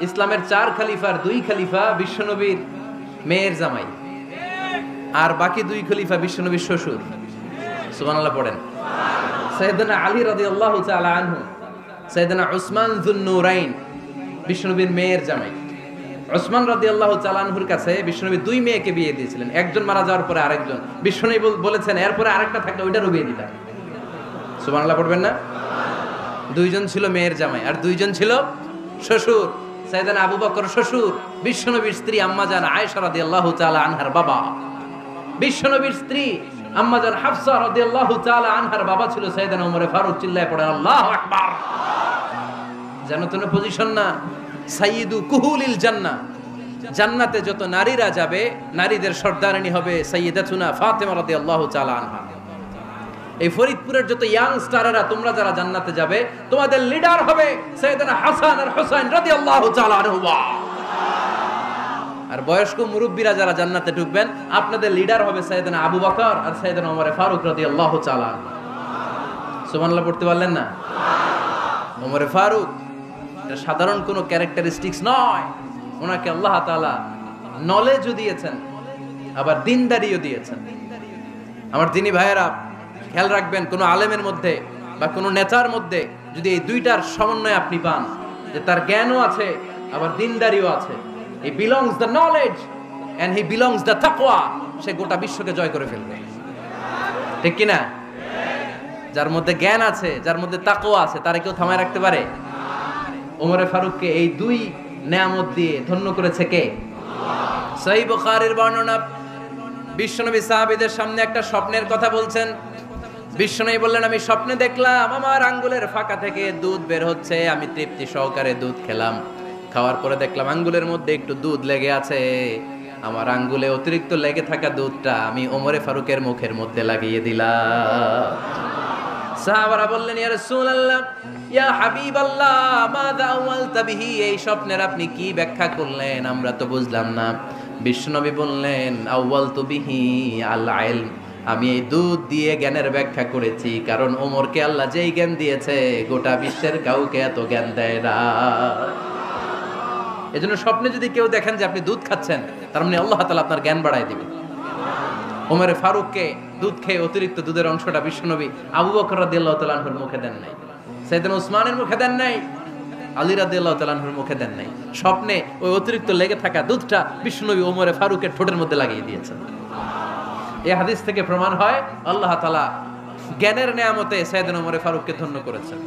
ইসলামের 4 খলিফার 2 খলিফা বিশ্বনবীর মেয়ের জামাই, আর বাকি 2 খলিফা বিশ্বনবীর শ্বশুর। সুবহানাল্লাহ পড়েন। সাইয়েদনা আলী রাদিয়াল্লাহু তাআলা আনহু, সাইয়েদনা উসমান যুন-নূরাইন বিশ্বনবীর মেয়ের জামাই। উসমান রাদিয়াল্লাহু তাআলা আনহুর কাছে বিশ্বনবী 2 মেয়েকে বিয়ে দিয়েছিলেন। একজন মারা যাওয়ার পরে আরেকজন। বিশ্বনবী বলেছেন এরপরে আরেকটা থাকলে ওইটারও বিয়ে দিতাম। সুবহানাল্লাহ পড়বেন না? 2 জন ছিল মেয়ের জামাই আর 2 জন ছিল শ্বশুর। সাইয়েদনা আবু বকর শ্বশুর, বিশ্বনবীর স্ত্রী আম্মাজান আয়েশা রাদিয়াল্লাহু তাআলা আনহার বাবা। বিশ্বনবীর স্ত্রী আম্মাজান হাফসা রাদিয়াল্লাহু তাআলা আনহার বাবা ছিল সাইয়েদনা ওমরে ফারুক। চিল্লায় পড়েন আল্লাহু আকবার। জানো তো না পজিশন না? সাইয়্যিদু কুহুলিল জান্নাহ, জান্নাতে যত নারীরা যাবে, নারীদের সর্দারিনী হবে সাইয়্যিদাতুনা ফাতেমা রাদিয়াল্লাহু তাআলা আনহা। এই ফরিদপুরের যত ইয়াং স্টারেরা, তোমরা যারা জান্নাতে যাবে, তোমাদের লিডার হবে সাইয়েদনা হাসান আর হুসাইন রাদিয়াল্লাহু তাআলা আনহুমা। আর বয়স্ক মুরব্বীরা যারা জান্নাতে ঢুকবেন, আপনাদের লিডার হবে সাইয়েদনা আবু বকর আর সাইয়েদনা ওমর ফারুক রাদিয়াল্লাহু তাআলা আনহু। সুবহানাল্লাহ পড়তে পারলেন না? ওমর ফারুক এটা সাধারণ কোনো ক্যারেক্টারিস্টিক্স নয়। ওনাকে আল্লাহ তাআলা নলেজও দিয়েছেন, আবার দিনদারিও দিয়েছেন। আমার দিনী ভাইয়েরা, খেয়াল রাখবেন, কোনো আলেমের মধ্যে বা কোনো নেতার মধ্যে যদি এই দুইটার সমন্বয় আপনি পান, যে তার জ্ঞানও আছে আবার দিনদারিও আছে, he belongs the knowledge and he belongs the তাকওয়া, সে গোটা বিশ্বকে জয় করে ফেলবে। ঠিক কি না? যার মধ্যে জ্ঞান আছে, যার মধ্যে তাকওয়া আছে, তারে কেউ থামায় রাখতে পারে? ওমরে ফারুককে এই দুই নেয়ামত দিয়ে ধন্য করেছে কে? সহিহ বুখারীর বর্ণনা, বিশ্বনবী সাহাবীদের সামনে একটা স্বপ্নের কথা বলছেন। বিশ্বনবী বললেন, আমি স্বপ্নে দেখলাম আমার আঙ্গুলের ফাঁকা থেকে দুধ বের হচ্ছে, আমি তৃপ্তি সহকারে দুধ খেলাম। খাওয়ার পরে দেখলাম আঙ্গুলের মধ্যে একটু দুধ লেগে আছে। আমার আঙ্গুলে অতিরিক্ত লেগে থাকা দুধটা আমি ওমরে ফারুকের মুখের মধ্যে লাগিয়ে দিলাম। সাহাবারা বললেন, ইয়া রাসূলুল্লাহ, ইয়া হাবিবাল্লাহ, মাযা আওয়ালতা বিহি, এই স্বপ্নের আপনি কি ব্যাখ্যা করলেন, আমরা তো বুঝলাম না। বিশ্বনবী বললেন, আওয়ালতু বিহি আল ইলম, আমি এই দুধ দিয়ে জ্ঞানের ব্যাখ্যা করেছি, কারণ ওমরকে আল্লাহ যেই জ্ঞান দিয়েছে গোটা বিশ্বের কাউকে এত জ্ঞান দেয় না। এজন্য স্বপ্নে যদি কেউ দেখেন যে আপনি দুধ খাচ্ছেন, তার মানে আল্লাহ তাআলা আপনার জ্ঞান বাড়ায় দিবেন। ওমরে ফারুককে দুধ খেয়ে অতিরিক্ত দুধের অংশটা বিশ্বনবী আবু বকর রাদিয়াল্লাহু তাআলা আনহুর মুখে দেন নাই, সাইয়েদনা উসমানের মুখে দেন নাই, আলী রাদিয়াল্লাহু তাআলা আনহুর মুখে দেন নাই। স্বপ্নে ওই অতিরিক্ত লেগে থাকা দুধটা বিশ্বনবী ওমরে ফারুকের ঠোঁটের মধ্যে লাগিয়ে দিয়েছেন। এই হাদিস থেকে প্রমাণ হয় আল্লাহ তাআলা জ্ঞানের নেয়ামতে সাইয়েদনা ওমরে ফারুককে ধন্য করেছেন।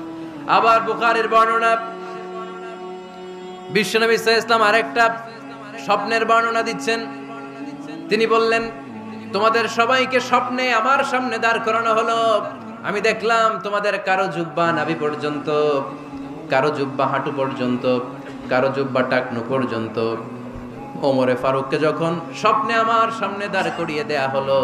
আবার বুখারীর বর্ণনা, বিশ্বনবী সাল্লাল্লাহু আলাইহি ওয়াসাল্লাম আরেকটা স্বপ্নের বর্ণনা দিচ্ছেন। তিনি বললেন, তোমাদের সবাইকে স্বপ্নে আমার সামনে দাঁড় করানো হলো। আমি দেখলাম তোমাদের কারো জুব্বা নাভি পর্যন্ত, কারো জুব্বা হাঁটু পর্যন্ত, কারো জুব্বা টাকনু পর্যন্ত। ওমরে ফারুককে যখন স্বপ্নে আমার সামনে দাঁড় করিয়ে দেয়া হলো,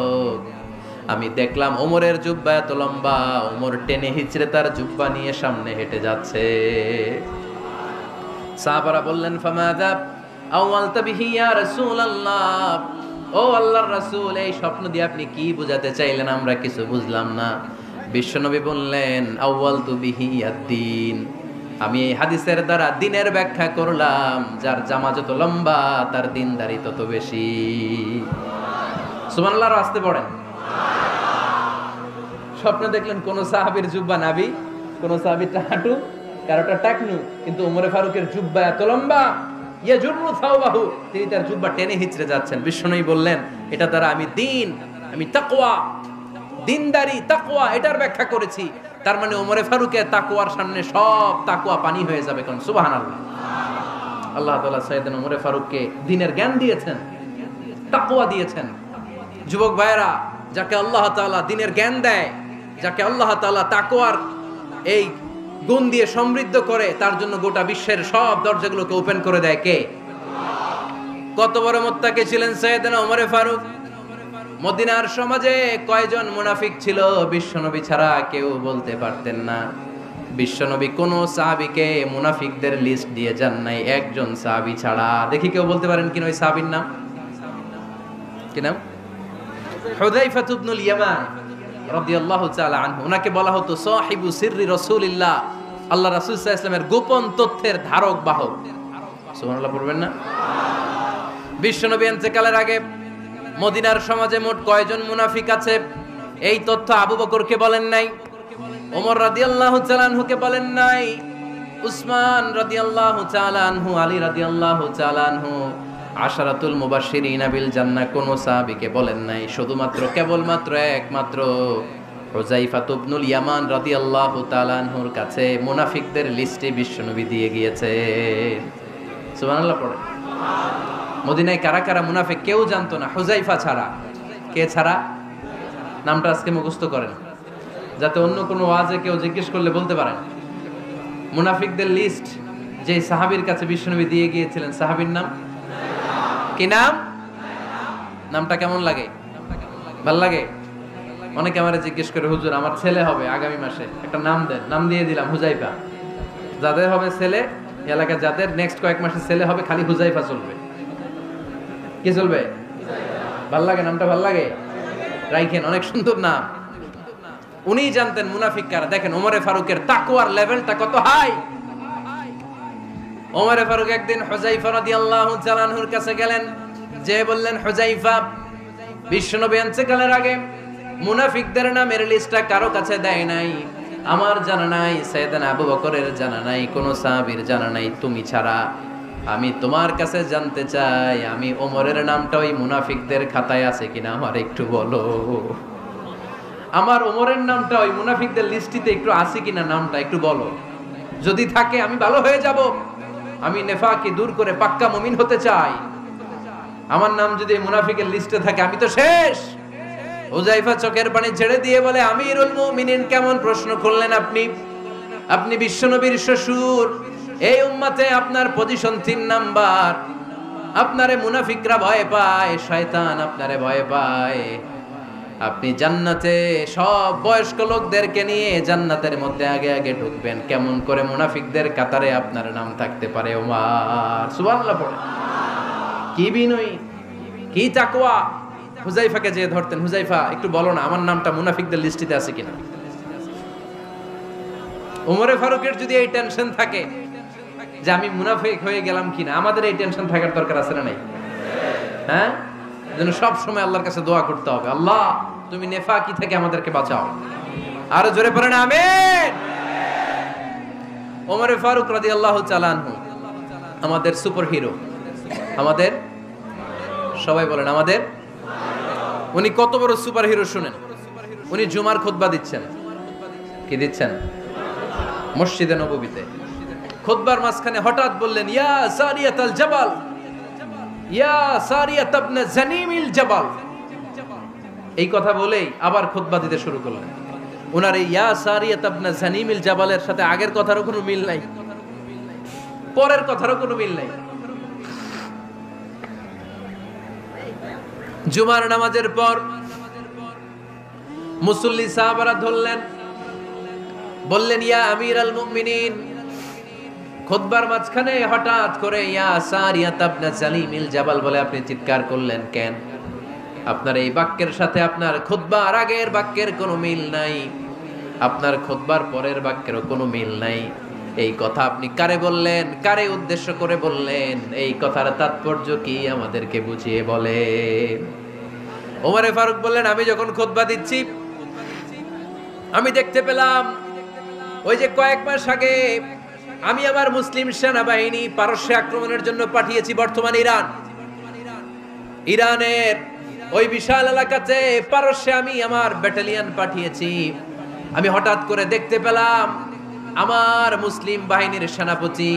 আমি দেখলাম ওমরের জুব্বা এত লম্বা, ওমর টেনে হিচড়ে তার জুব্বা নিয়ে সামনে হেঁটে যাচ্ছে। সাহাবারা বললেন, ফামাযা আওয়ালতা বিহি ইয়া রাসূলুল্লাহ, ও আল্লাহর রাসূল, এই স্বপ্ন দিয়ে আপনি কি বোঝাতে চাইলেন, আমরা কিছু বুঝলাম না। বিশ্বনবী বললেন, আউয়ালতু বিহি আদ-দীন, আমি এই হাদিসের দ্বারা দ্বীনের ব্যাখ্যা করলাম, যার জামা যত লম্বা তার দ্বীনদারি তত বেশি। সুবহানাল্লাহ, আসতে পড়েন। স্বপ্নে দেখলেন কোন সাহাবীর জুব্বা নাভি, কোন সাহাবীর হাঁটু, কারোটা টাকনু, কিন্তু ওমরে ফারুকের জুব্বা এত লম্বা, ইয়াজুরু সাওবাহু, তিনি তার জুব্বা টেনে হিচড়ে যাচ্ছেন। বিশ্বনবী বললেন, এটা দ্বারা আমি দ্বীন, আমি তাকওয়া, দ্বীনদারি, তাকওয়া, এটার ব্যাখ্যা করেছি। তার মানে ওমরে ফারুকের তাকওয়ার সামনে সব তাকওয়া পানি হয়ে যাবে। কোন সুবহানাল্লাহ। আল্লাহ তাআলা সাইয়েদনা ওমরে ফারুককে দ্বীনের জ্ঞান দিয়েছেন, তাকওয়া দিয়েছেন। যুবক ভাইরা, যাকে আল্লাহ তাআলা দ্বীনের জ্ঞান দেয়, যাকে আল্লাহ তাআলা তাকওয়ার এই গুণ দিয়ে সমৃদ্ধ করে, তার জন্য গোটা বিশ্বের সব দরজাগুলোকে ওপেন করে দেয় কে? কত বড় মুত্তাকি ছিলেন সাইয়েদনা ওমরে ফারুক। মদিনার সমাজে কয়জন মুনাফিক ছিল বিশ্বনবী ছাড়া কেউ বলতে পারতেন না। বিশ্বনবী কোন সাহাবীকে মুনাফিকদের লিস্ট দিয়ে যান নাই, একজন সাহাবী ছাড়া। দেখি কেউ বলতে পারেন কিনা ওই সাহাবীর নাম? কি নাম? হুযায়ফা ইবনুল ইয়ামান রাদিয়াল্লাহু তাআলা আনহু। ওনাকে বলা হতো সাহিবু সিররি রাসূলিল্লাহ, আল্লাহ রাসূল সাল্লাল্লাহু আলাইহি ওয়াসাল্লামের গোপন তথ্যের ধারক বাহক। সুবহানাল্লাহ পড়বেন না? বিশ্বনবী ইন্তেকালের আগে মদিনার সমাজে মোট কয়জন মুনাফিক আছে, এই তথ্য আবু বকরকে বলেন নাই, ওমর রাদিয়াল্লাহু তাআলা আনহুকে বলেন নাই, উসমান রাদিয়াল্লাহু তাআলা আনহু, আলী রাদিয়াল্লাহু তাআলা আনহু, আশারাতুল মুবাশশিরিনা বিল জান্নাহ কোন সাহাবীকে বলেন নাই। শুধুমাত্র কেবলমাত্র একমাত্র হুযায়ফা ইবনুল ইয়ামান রাদিয়াল্লাহু তাআলা আনহুর কাছে মুনাফিকদের লিস্টে বিশ্বনবী দিয়ে গিয়েছে। সুবহানাল্লাহ পড়ে। মদিনায় কারা কারা মুনাফিক কেউ জানতো না, হুযায়ফা ছাড়া। কে ছাড়া? নামটা আজকে মুখস্থ করেন, যাতে অন্য কোনো ওয়াজে কেউ জিজ্ঞেস করলে বলতে পারেন। মুনাফিকদের লিস্ট যে সাহাবীর কাছে বিশ্বনবী দিয়ে গিয়েছিলেন, সাহাবীর নাম কি? নাম? নামটা কেমন লাগে? ভাল লাগে? অনেকে আমারে জিজ্ঞেস করে, হুজুর আমার ছেলে হবে আগামী মাসে, একটা নাম দেন। নাম দিয়ে দিলাম হুযায়ফা। যাদের হবে ছেলে, এলাকায় যাদের নেক্সট কয়েক মাসে ছেলে হবে, খালি হুযায়ফা চলবে। কি চলবে? ভাল লাগে? নামটা ভাল লাগে? রাইখেন, অনেক সুন্দর নাম। উনিই জানতেন মুনাফিক কারা। দেখেন ওমরে ফারুকের তাকওয়ার লেভেলটা কত হাই। ওমরে ফারুক একদিন হুযায়ফা রাদিয়াল্লাহু তাআলা আনহুর কাছে গেলেন, যে বললেন, হুযায়ফা, বিশ্বনবী ইন্তেকালের আগে মুনাফিকদের নামের লিস্টটা কারো কাছে দেয় নাই, আমার জানা নাই, সাইয়েদনা আবু বকরের জানা নাই, কোন সাহাবীর জানা নাই, তুমি ছাড়া। আমি তোমার কাছে জানতে চাই, আমি ওমরের নামটা ওই মুনাফিকদের খাতায় আছে কিনা আমার একটু বলো। আমার ওমরের নামটা ওই মুনাফিকদের লিস্টিতে একটু আছে কিনা, নামটা একটু বলো। যদি থাকে আমি ভালো হয়ে যাব, আমি নেফাকি দূর করে পাক্কা মুমিন হতে চাই। আমার নাম যদি মুনাফিকের লিস্টে থাকে আমি তো শেষ। হুযায়ফা চোখের পানি ছেড়ে দিয়ে বলে, আমিরুল মুমিনিন, কেমন প্রশ্ন করলেন আপনি? আপনি বিশ্বনবীর শ্বশুর, এই উম্মতে আপনার পজিশন 3 নাম্বার। আপনারে মুনাফিকরা ভয় পায়, শয়তান আপনারে ভয় পায়। আপনি জান্নাতে সব বয়স্ক লোকদেরকে নিয়ে জান্নাতের মধ্যে আগে আগে ঢুকবেন, কেমন করে মুনাফিকদের কাতারে আপনার নাম থাকতে পারে ওমর? সুবহানাল্লাহ পড়ে। কি বিনয়ী, কি তাকওয়া। হুযায়ফাকে যে ধরতেন, হুযায়ফা একটু বলো না আমার নামটা মুনাফিকদের লিস্টিতে আছে কিনা। ওমরে ফারুকের যদি এই টেনশন থাকে যে আমি মুনাফিক হয়ে গেলাম কিনা, আমাদের এই টেনশন থাকার দরকার আছে না নাই? হ্যাঁ, যেন সব সময় আল্লাহর কাছে দোয়া করতে হবে, আল্লাহ তুমি নেফাকি থেকে আমাদেরকে বাঁচাও। আরো জোরে পড়েন আমিন। ওমরে ফারুক রাদিয়াল্লাহু তাআলা আনহু আমাদের সুপার হিরো, আমাদের সবাই বলেন আমাদের। উনি কত বড় সুপার হিরো শুনেন। উনি জুমার খুতবা দিচ্ছেন। কি দিচ্ছেন? মসজিদে নববীতে খুতবার মাঝখানে হঠাৎ বললেন, ইয়া সারিয়াতাল জাবাল, ইয়া সারিয়াত ইবনে জানিমিল জাবাল। এই কথা বলেই আবার খুতবা দিতে শুরু করলেন। ওনার এই ইয়া সারিয়াত ইবনে জানিমিল জাবালের সাথে আগের কথারও কোনো মিল নাই, পরের কথারও কোনো মিল নাই। জুমার নামাজের পর মুসল্লি সাহাবারা ধরলেন, বললেন, ইয়া আমিরাল মুমিনিন। খুতবার মাঝখানে হঠাৎ করে ইয়া সারিয়াত ইবনে জালিমিল জাবাল বলে আপনি চিৎকার করলেন কেন? আপনার এই বাক্যের সাথে আপনার খুতবার আগের বাক্যের কোনো মিল নাই, আপনার খুতবার পরের বাক্যেরও কোনো মিল নাই। এই কথা আপনি কারে বললেন, কারে উদ্দেশ্য করে বললেন? এই কথার তাৎপর্য কি আমাদেরকে বুঝিয়ে বলেন। ওমরে ফারুক বললেন, আমি যখন খুতবা দিচ্ছি আমি দেখতে পেলাম ওই যে কয়েক মাস আগে আমি আমার মুসলিম সেনাবাহিনী পারস্যে আক্রমণের জন্য পাঠিয়েছি, বর্তমান ইরানের ওই বিশাল এলাকাতে পারস্যে আমি আমার ব্যাটালিয়ন পাঠিয়েছি। আমি হঠাৎ করে দেখতে পেলাম আমার মুসলিম বাহিনীর সেনাপতি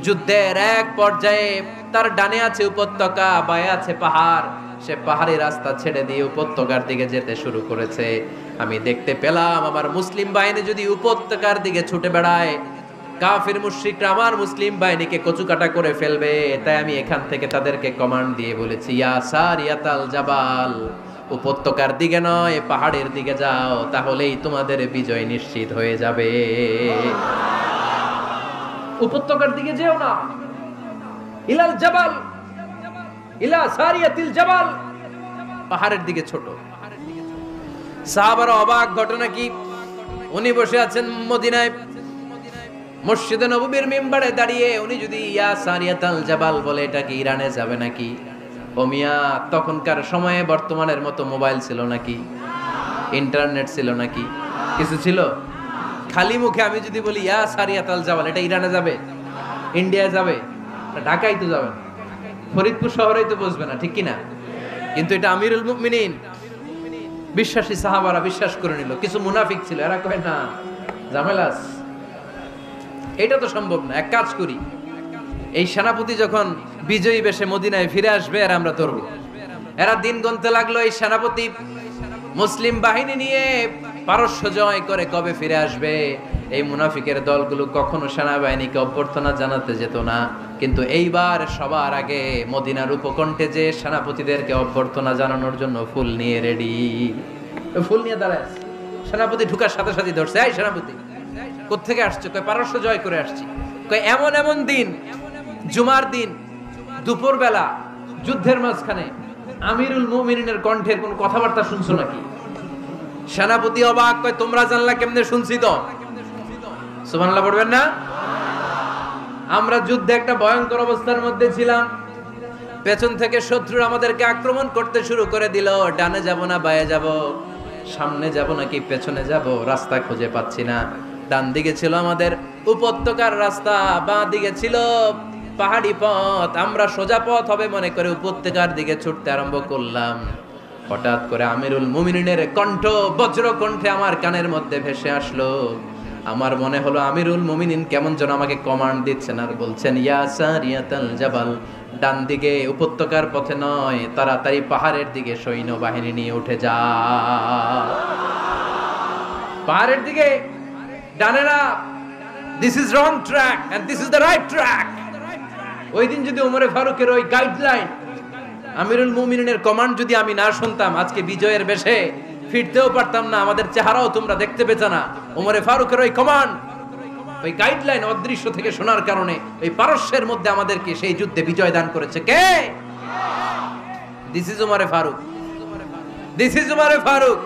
যুদ্ধের এক পর্যায়ে তার ডানে আছে উপত্যকা, বায়ে আছে পাহাড়। সে পাহাড়ি রাস্তা ছেড়ে দিয়ে উপত্যকার দিকে যেতে শুরু করেছে। আমি দেখতে পেলাম আমার মুসলিম বাহিনী যদি উপত্যকার দিকে ছুটে বেড়ায়, কাফির মুশরিকরা আমার মুসলিম বাহিনীকে কচুকাটা করে ফেলবে। তাই আমি এখান থেকে তাদেরকে কমান্ড দিয়ে বলেছি, ইয়া সারিয়াতাল জাবাল, উপত্যকার দিকে নয় পাহাড়ের দিকে যাও, তাহলেই তোমাদের বিজয় নিশ্চিত হয়ে যাবে। উপত্যকার দিকে যেও না, ইলাল জাবাল, ইলা সারিয়াতিল জাবাল, পাহাড়ের দিকে ছোট। সাহাবারা অবাক, ঘটনা কি? উনি বসে আছেন মদিনায় মসজিদে নববীর মিম্বারে দাঁড়িয়ে, উনি যদি ইয়া সারিয়াতাল জাবাল বলে, এটা কি ইরানে যাবে নাকি? ও মিয়া, তখনকার সময়ে বর্তমানের মতো মোবাইল ছিল নাকি? ইন্টারনেট ছিল নাকি? কিছু ছিল? খালি মুখে আমি যদি বলি ইয়া সারিয়াতাল জাবাল, এটা ইরানে যাবে, ইন্ডিয়া যাবে, ঢাকায় তো যাবে, ফরিদপুর শহরেই তো বসবে না, ঠিক কিনা? কিন্তু এটা আমিরুল মুমিনিন বিশ্বাসী সাহাবারা বিশ্বাস করে নিল। কিছু মুনাফিক ছিল, এরা কয় না ঝামেলাস, এটা তো সম্ভব না। এক কাজ করি, এই সেনাপতি যখন বিজয়ী বেশে মদিনায় ফিরে আসবে আর আমরা ধরব। এরা দিন গুনতে লাগলো, এই সেনাপতি মুসলিম বাহিনী নিয়ে পারস্য জয় করে কবে ফিরে আসবে। এই মুনাফিকের দলগুলো কখনো সেনাবাহিনীকে অভ্যর্থনা জানাতে যেত না, কিন্তু এইবার সবার আগে মদিনার উপকণ্ঠে যে সেনাপতিদেরকে অভ্যর্থনা জানানোর জন্য ফুল নিয়ে রেডি। ফুল নিয়ে দাঁড়ায় সেনাপতি ঢুকার সাথে সাথে ধরছে, এই সেনাপতি কোত্থেকে আসছে? কয় পারস্য জয় করে আসছি। কয় এমন এমন দিন, জুমার দিন দুপুর বেলা যুদ্ধের মাঝখানে আমিরুল মুমিনিনের কণ্ঠের কোন কথাবার্তা শুনছো নাকি? সেনাপতি অবাক, কয় তোমরা জানলা কেমনে? শুনছি তো। সুবহানাল্লাহ পড়বেন না? আমরা যুদ্ধে একটা ভয়ঙ্কর অবস্থার মধ্যে ছিলাম, পেছন থেকে শত্রু আমাদেরকে আক্রমণ করতে শুরু করে দিল। ডানে যাব না বায়ে যাব, সামনে যাব নাকি পেছনে যাব, রাস্তা খুঁজে পাচ্ছি না। ডান দিকে ছিল আমাদের উপত্যকার রাস্তা, বাঁ দিকে ছিল পাহাড়ি পথ, আমরা সোজা পথ হবে মনে করে উপত্যকার দিকে ছুটতে আরম্ভ করলাম। হঠাৎ করে আমিরুল মুমিনিনের কণ্ঠ বজ্র কণ্ঠে আমার কানের মধ্যে ভেসে আসলো। আমার মনে হলো আমিরুল মুমিনিন কেমন যেন আমাকে কমান্ড দিচ্ছেন আর বলছেন, ইয়া সারিয়াতাল জাবাল, ডান দিকে উপত্যকার পথে নয়, তাড়াতাড়ি পাহাড়ের দিকে সৈন্যবাহিনী নিয়ে উঠে যা। পাহাড়ের দিকে, ডানে না, this is wrong track and this is the right track. ওই দিন যদি ওমরে ফারুকের ওই গাইডলাইন, আমিরুল মুমিনিনের কমান্ড যদি আমি না শুনতাম, আজকে বিজয়ের বেশে ফিরতেও পারতাম না, আমাদের চেহারাও তোমরা দেখতে পেতে না। ওমরে ফারুকের ওই কমান্ড, ওই গাইডলাইন অদৃশ্য থেকে শোনার কারণে এই পারস্যের মধ্যে আমাদেরকে সেই যুদ্ধে বিজয় দান করেছে কে? দিস ইজ ওমরে ফারুক, দিস ইজ ওমরে ফারুক।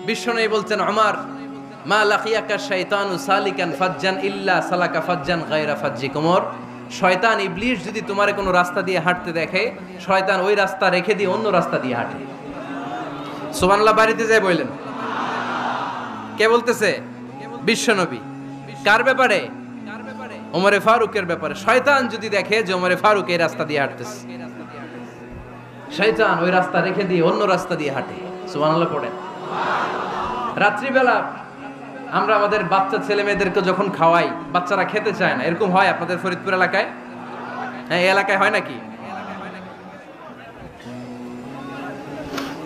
বিশ্বনবী বলছেন, ওমর, মা লাকিয়াকা শাইতানু সালিকান ফাজ্জান ইল্লা সালাকা ফাজ্জান গায়রা ফাজ্জিক। ওমর, শয়তান ইবলিস যদি তোমার কোনো রাস্তা দিয়ে হাঁটতে দেখে, শয়তান ওই রাস্তা রেখে দিয়ে অন্য রাস্তা দিয়ে হাঁটে। সুবহানাল্লাহ বাড়িতে যায় বললেন। কে বলতেছে? বিশ্বনবী। কার ব্যাপারে? ওমরে ফারুকের ব্যাপারে। শয়তান যদি দেখে যে ওমরে ফারুক এই রাস্তা দিয়ে হাঁটতেছে, শয়তান ওই রাস্তা রেখে দিয়ে অন্য রাস্তা দিয়ে হাঁটে। সুবহানাল্লাহ পড়েন। রাত্রিবেলা আমরা আমাদের বাচ্চা ছেলে মেয়েদেরকে যখন খাওয়াই, বাচ্চারা খেতে চায় না, এরকম হয় আপনাদের ফরিদপুর এলাকায়? হ্যাঁ, এই এলাকায় হয় নাকি?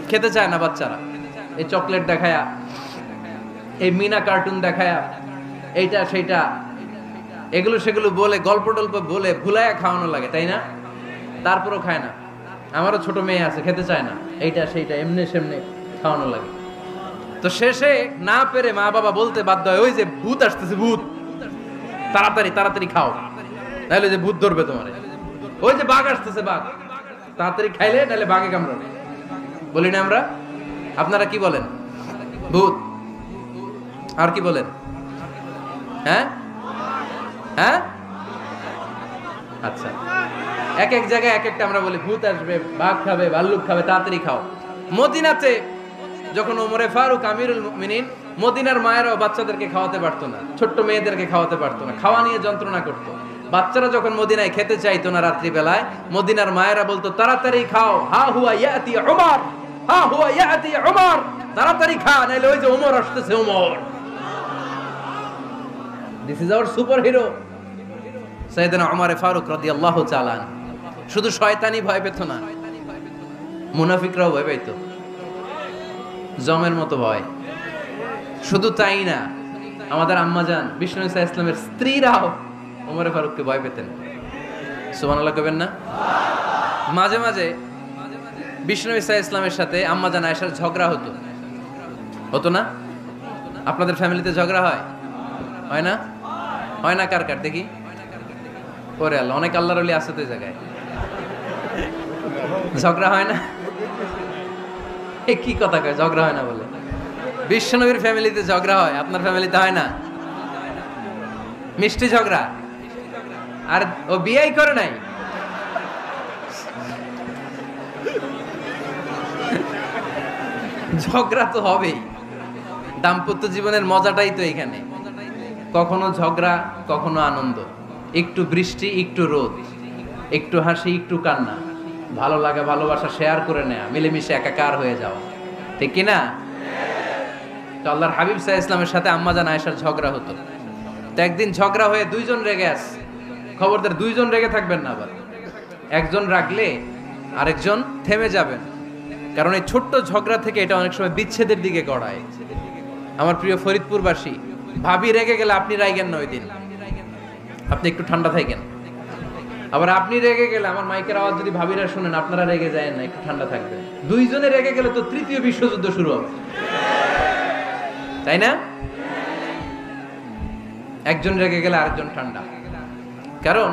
খেতে চায় না বাচ্চারা, এই চকলেট দেখায়া, এই মিনা কার্টুন দেখায়া, এইটা সেইটা, এগুলো সেগুলো বলে, গল্প টল্প বলে ভুলায়া খাওয়ানো লাগে, তাই না? তারপরও খায় না। আমারও ছোট মেয়ে আছে, খেতে চায় না, এইটা সেইটা এমনি সেমনি খাওয়ানো লাগে। তো শেষে না পেরে মা বাবা বলতে বাধ্য হয়, ওই যে ভূত আসতেছে, ভূত, তাড়াতাড়ি তাড়াতাড়ি খাও, নাহলে যে ভূত ধরবে তোমার। ওই যে বাঘ আসতেছে, বাঘ, তাড়াতাড়ি খাইলে নাহলে বাঘে কামড়াবে। বলি না আমরা? আপনারা কি বলেন? ভূত। আর কি বলেন? হ্যাঁ হ্যাঁ, আচ্ছা, এক এক জায়গায় এক একটা আমরা বলি, ভূত আসবে, বাঘ খাবে, ভাল্লুক খাবে, তাড়াতাড়ি খাও। মদিনাতে যখন ওমরে ফারুক আমিরুল মুমিনিন, মদিনার মায়েরাও বাচ্চাদেরকে খাওয়াতে পারতো না, ছোট্ট মেয়েদেরকে খাওয়াতে পারতো না, খাওয়া নিয়ে যন্ত্রণা করতো। বাচ্চারা যখন মদিনায় খেতে চাইতো না রাত্রি বেলায়, মদিনার মায়েরা বলতো, তাড়াতাড়ি খাও, হা হুয়া ইয়াতি উমর, হা হুয়া ইয়াতি উমর, তাড়াতাড়ি খা, নাইলে ওই যে ওমর আসতেছে, Omar. This is our superhero সাইয়েদনা ওমরে ফারুক রাদিয়াল্লাহু তাআলা আনহু। শুধু শয়তানি ভয় পেত না, মুনাফিকরাও ভয় পেত, জমের মতো ভয়। শুধু তাই না, আমাদের আম্মাজান বিষ্ণু ইসা ইসলামের স্ত্রীরাও ওমরে ফারুককে ভয় পেতেন। সুবহানাল্লাহ কইবেন না? মাঝে মাঝে বিষ্ণু ইসা ইসলামের সাথে আম্মাজান আয়েশার ঝগড়া হতো, হতো না? আপনাদের ফ্যামিলিতে ঝগড়া হয়? হয় না? হয় না? কার কার দেখি? ওরে আল্লাহ, অনেক আল্লাহর ওলি আছে তো এই জায়গায়। ঝগড়া হয় না? কি কথা কয়, ঝগড়া হয় না বলে? বিশ্বনবীর ফ্যামিলিতে ঝগড়া হয়, আপনার ফ্যামিলিতে হয় না? মিষ্টি ঝগড়া। আর ও বিয়েই করে নাই। ঝগড়া তো হবেই, দাম্পত্য জীবনের মজাটাই তো এখানে। কখনো ঝগড়া, কখনো আনন্দ, একটু বৃষ্টি, একটু রোদ, একটু হাসি, একটু কান্না, ভালো লাগা, ভালোবাসা শেয়ার করে নেয়া, মিলেমিশে একাকার হয়ে যাওয়া, ঠিক কিনা? তো আল্লাহর হাবিব সাল্লাল্লাহু আলাইহি ইসলামের সাথে আম্মাজান আয়েশার ঝগড়া হতো। তো একদিন ঝগড়া হয়ে দুইজন রেগে আছে। খবরদার, দুইজন রেগে থাকবেন না আবার। একজন রাগলে আরেকজন থেমে যাবেন, কারণ এই ছোট্ট ঝগড়া থেকে এটা অনেক সময় বিচ্ছেদের দিকে গড়ায়। আমার প্রিয় ফরিদপুরবাসী, ভাবি রেগে গেলে আপনি রাইগেন না, ওই দিন আপনি একটু ঠান্ডা থাকেন। আবার আপনি রেগে গেলে, আমার মাইকের আওয়াজ যদি ভাবিরা শুনেন, আপনারা রেগে যায় না, একটু ঠান্ডা থাকবেন। দুইজনে রেগে গেলে তো তৃতীয় বিশ্বযুদ্ধ শুরু হবে, তাই না? একজন রেগে গেলে আরেকজন ঠান্ডা, কারণ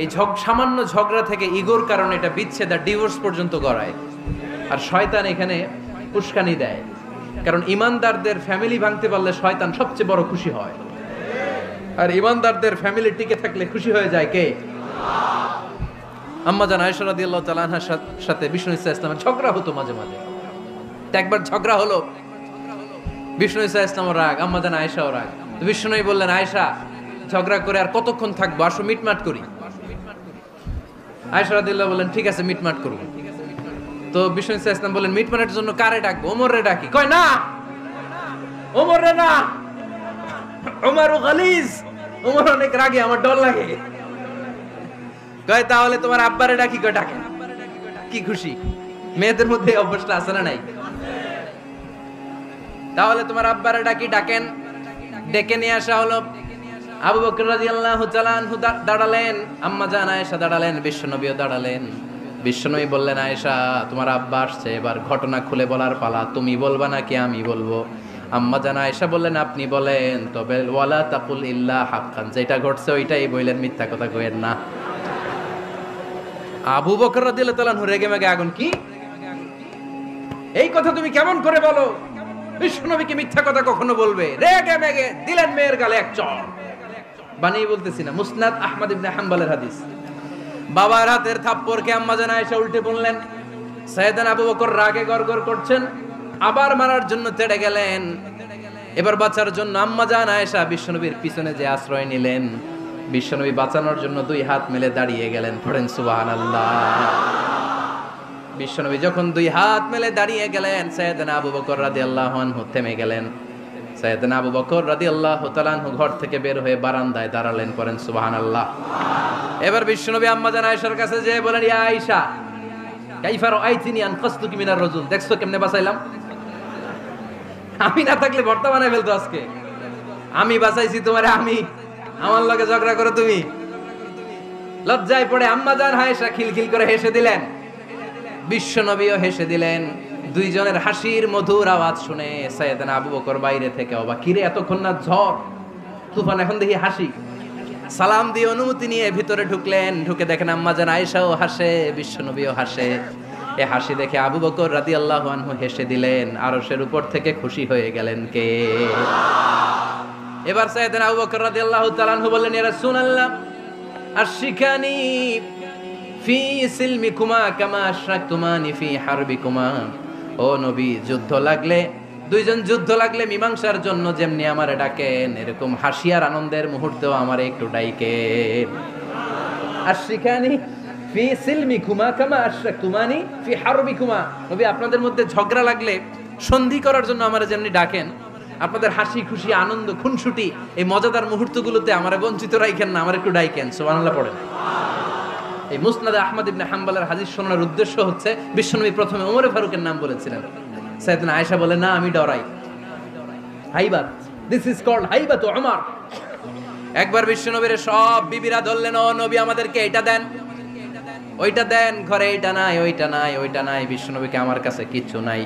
এই সামান্য ঝগড়া থেকে ইগোর কারণে এটা বিচ্ছেদ আর ডিভোর্স পর্যন্ত গড়ায়। আর শয়তান এখানে উস্কানি দেয়, কারণ ইমানদারদের ফ্যামিলি ভাঙতে পারলে শয়তান সবচেয়ে বড় খুশি হয়, আর ইমানদারদের ফ্যামিলি টিকে থাকলে খুশি হয়ে যায় কে? আম্মাজান আয়েশা রাদিয়াল্লাহু তাআলা আনহার সাথে বিষ্ণু ইসা ইসলামের ঝগড়া হতো মাঝে মাঝে। একবার ঝগড়া হলো, বিষ্ণু ইসা ইসলামও রাগ, আম্মাজান আয়েশাও রাগ। তো বিষ্ণুই বললেন, আয়েশা, ঝগড়া করে আর কতক্ষণ থাকবো, আসো মিটমাট করি। আয়েশা রাদিয়াল্লাহু বলেন ঠিক আছে মিটমাট করব। তো বিষ্ণু ইসলাম বলেন মিটমাটের জন্য কারে ডাকবো? ওমরে ডাকি। কয় না, ওমরে না, ওমর গালিজ, ওমর অনেক রাগে, আমার ডর লাগে। কয় তাহলে তোমার আব্বারে ডাকি। কয় ডাকেন। কি খুশি, মেয়েদের মধ্যে অভ্যাসটা আছে না নাই? তাহলে তোমার আব্বারে ডাকি। ডাকেন। ডেকে নিয়ে আসা হলো। আবু বকর রাদিয়াল্লাহু তাআলা আনহু দাঁড়ালেন, আম্মা জান আয়েশা দাঁড়ালেন, বিশ্বনবীও দাঁড়ালেন। বিশ্বনবী বললেন আয়েশা তোমার আব্বা আসছে, এবার ঘটনা খুলে বলার পালা, তুমি বলবা নাকি আমি বলবো? আম্মা জান আয়েশা বললেন আপনি বলেন, তবে ওয়ালা তাকুল ইল্লা হাক্কান, যেটা ঘটছে ওইটাই বললেন, মিথ্যা কথা কইেন না। আবু বকর রাদিয়াল্লাহু তাআলা আনহু রেগে মেগে আগুন। কি এই কথা তুমি কেমন করে বলো? বিশ্বনবীকে মিথ্যা কথা কখনো বলবে? রেগে মেগে দিলেন মেয়ের গালে এক চড়। বানিয়ে বলতেছি না, মুসনাদ আহমদ ইবনে হাম্বলের হাদিস। বাবার হাতের থাপ্পড়কে আম্মা জান আয়েশা উল্টে বললেন। সাইয়েদনা আবু বকর রাগে গড়গড় করছেন, আবার মারার জন্য তেড়ে গেলেন। এবার বাঁচার জন্য আম্মা জান আয়েশা বিশ্বনবীর পিছনে যে আশ্রয় নিলেন, বিশ্বনবী বাঁচানোর জন্য দুই হাত মেলে দাঁড়িয়ে গেলেন। পড়েন সুবহানাল্লাহ। বিশ্বনবী যখন দুই হাত মেলে দাঁড়িয়ে গেলেন, সাইয়েদনা আবু বকর রাদিয়াল্লাহু আনহু থেমে গেলেন। সাইয়েদনা আবু বকর রাদিয়াল্লাহু তাআলা আনহু ঘর থেকে বের হয়ে বারান্দায় দাঁড়ালেন। পড়েন সুবহানাল্লাহ। এবার বিশ্বনবী আম্মা জান আয়েশার কাছে যেয়ে বলেন ইয়া আয়েশা কাইফা রাআইতিনি আনকাসতুকি মিনার রাজুল, দেখছো কেমনে বাঁচাইলাম? আমি না থাকলে ভর্তা বানাই ফেলতো আজকে। আমি বাঁচাইছি তোমারে, আমি আমার লগে ঝগড়া করো তুমি। লজ্জায় পড়ে আম্মা জান আয়েশা খিলখিল করে হেসে দিলেন, বিশ্বনবীও হেসে দিলেন। দুইজনের হাসির মধুর আওয়াজ শুনে সাইয়েদনা আবু বকর বাইরে থেকে অবাক, কিরে এতক্ষণ না ঝড় তুফান, এখন দেখি হাসি। সালাম দিয়ে অনুমতি নিয়ে ভিতরে ঢুকলেন। ঢুকে দেখেন আম্মা জান আয়েশাও হাসে, বিশ্বনবীও হাসে। এ হাসি দেখে আবু বকর রাদিয়াল্লাহু আনহু হেসে দিলেন। আরশের উপর থেকে খুশি হয়ে গেলেন কে? এবার সাইয়েদনা আবু বকর রাদিয়াল্লাহু তাআলা আনহু বললেন ইয়া রাসূলুল্লাহ আশরিকানি ফি সিলমিকুমা কামা আশরাকতুমানি ফি হারবিকুমা। ও নবী, যুদ্ধ লাগলে, দুইজন যুদ্ধ লাগলে মীমাংসার জন্য যেমনি আমারে ডাকেন, এরকম হাসি আর আনন্দের মুহূর্তেও আমারে একটু ডাইকেন। আশরিকানি ফি সিলমিকুমা কামা আশরাকতুমানি ফি হারবিকুমা। নবী, আপনাদের মধ্যে ঝগড়া লাগলে সন্ধি করার জন্য আমারে যেমনি ডাকেন, আপনাদের হাসি খুশি আনন্দ খুনসুটি এই মজাদার মুহূর্তগুলোতে আমারে বঞ্চিত রাখেন না, আমার একটু ডাইকেন। সুবহানাল্লাহ পড়েন। এই মুসনাদে আহমদ ইবনে হাম্বলের হাদিস শোনার উদ্দেশ্য হচ্ছে, বিশ্বনবী প্রথমে ওমরে ফারুকের নাম বলেছিলেন। সাইয়েদনা আয়েশা বলে না, আমি ডরাই। হাইবাত, দিস ইজ কল্ড হাইবাত ওমর। একবার বিশ্বনবীর সব বিবিরা ধরলেন, ও নবী আমাদেরকে এটা দেন, ওইটা দেন, ঘরে এটা নাই, ওইটা নাই, ওইটা নাই। বিশ্বনবীকে আমার কাছে কিচ্ছু নাই,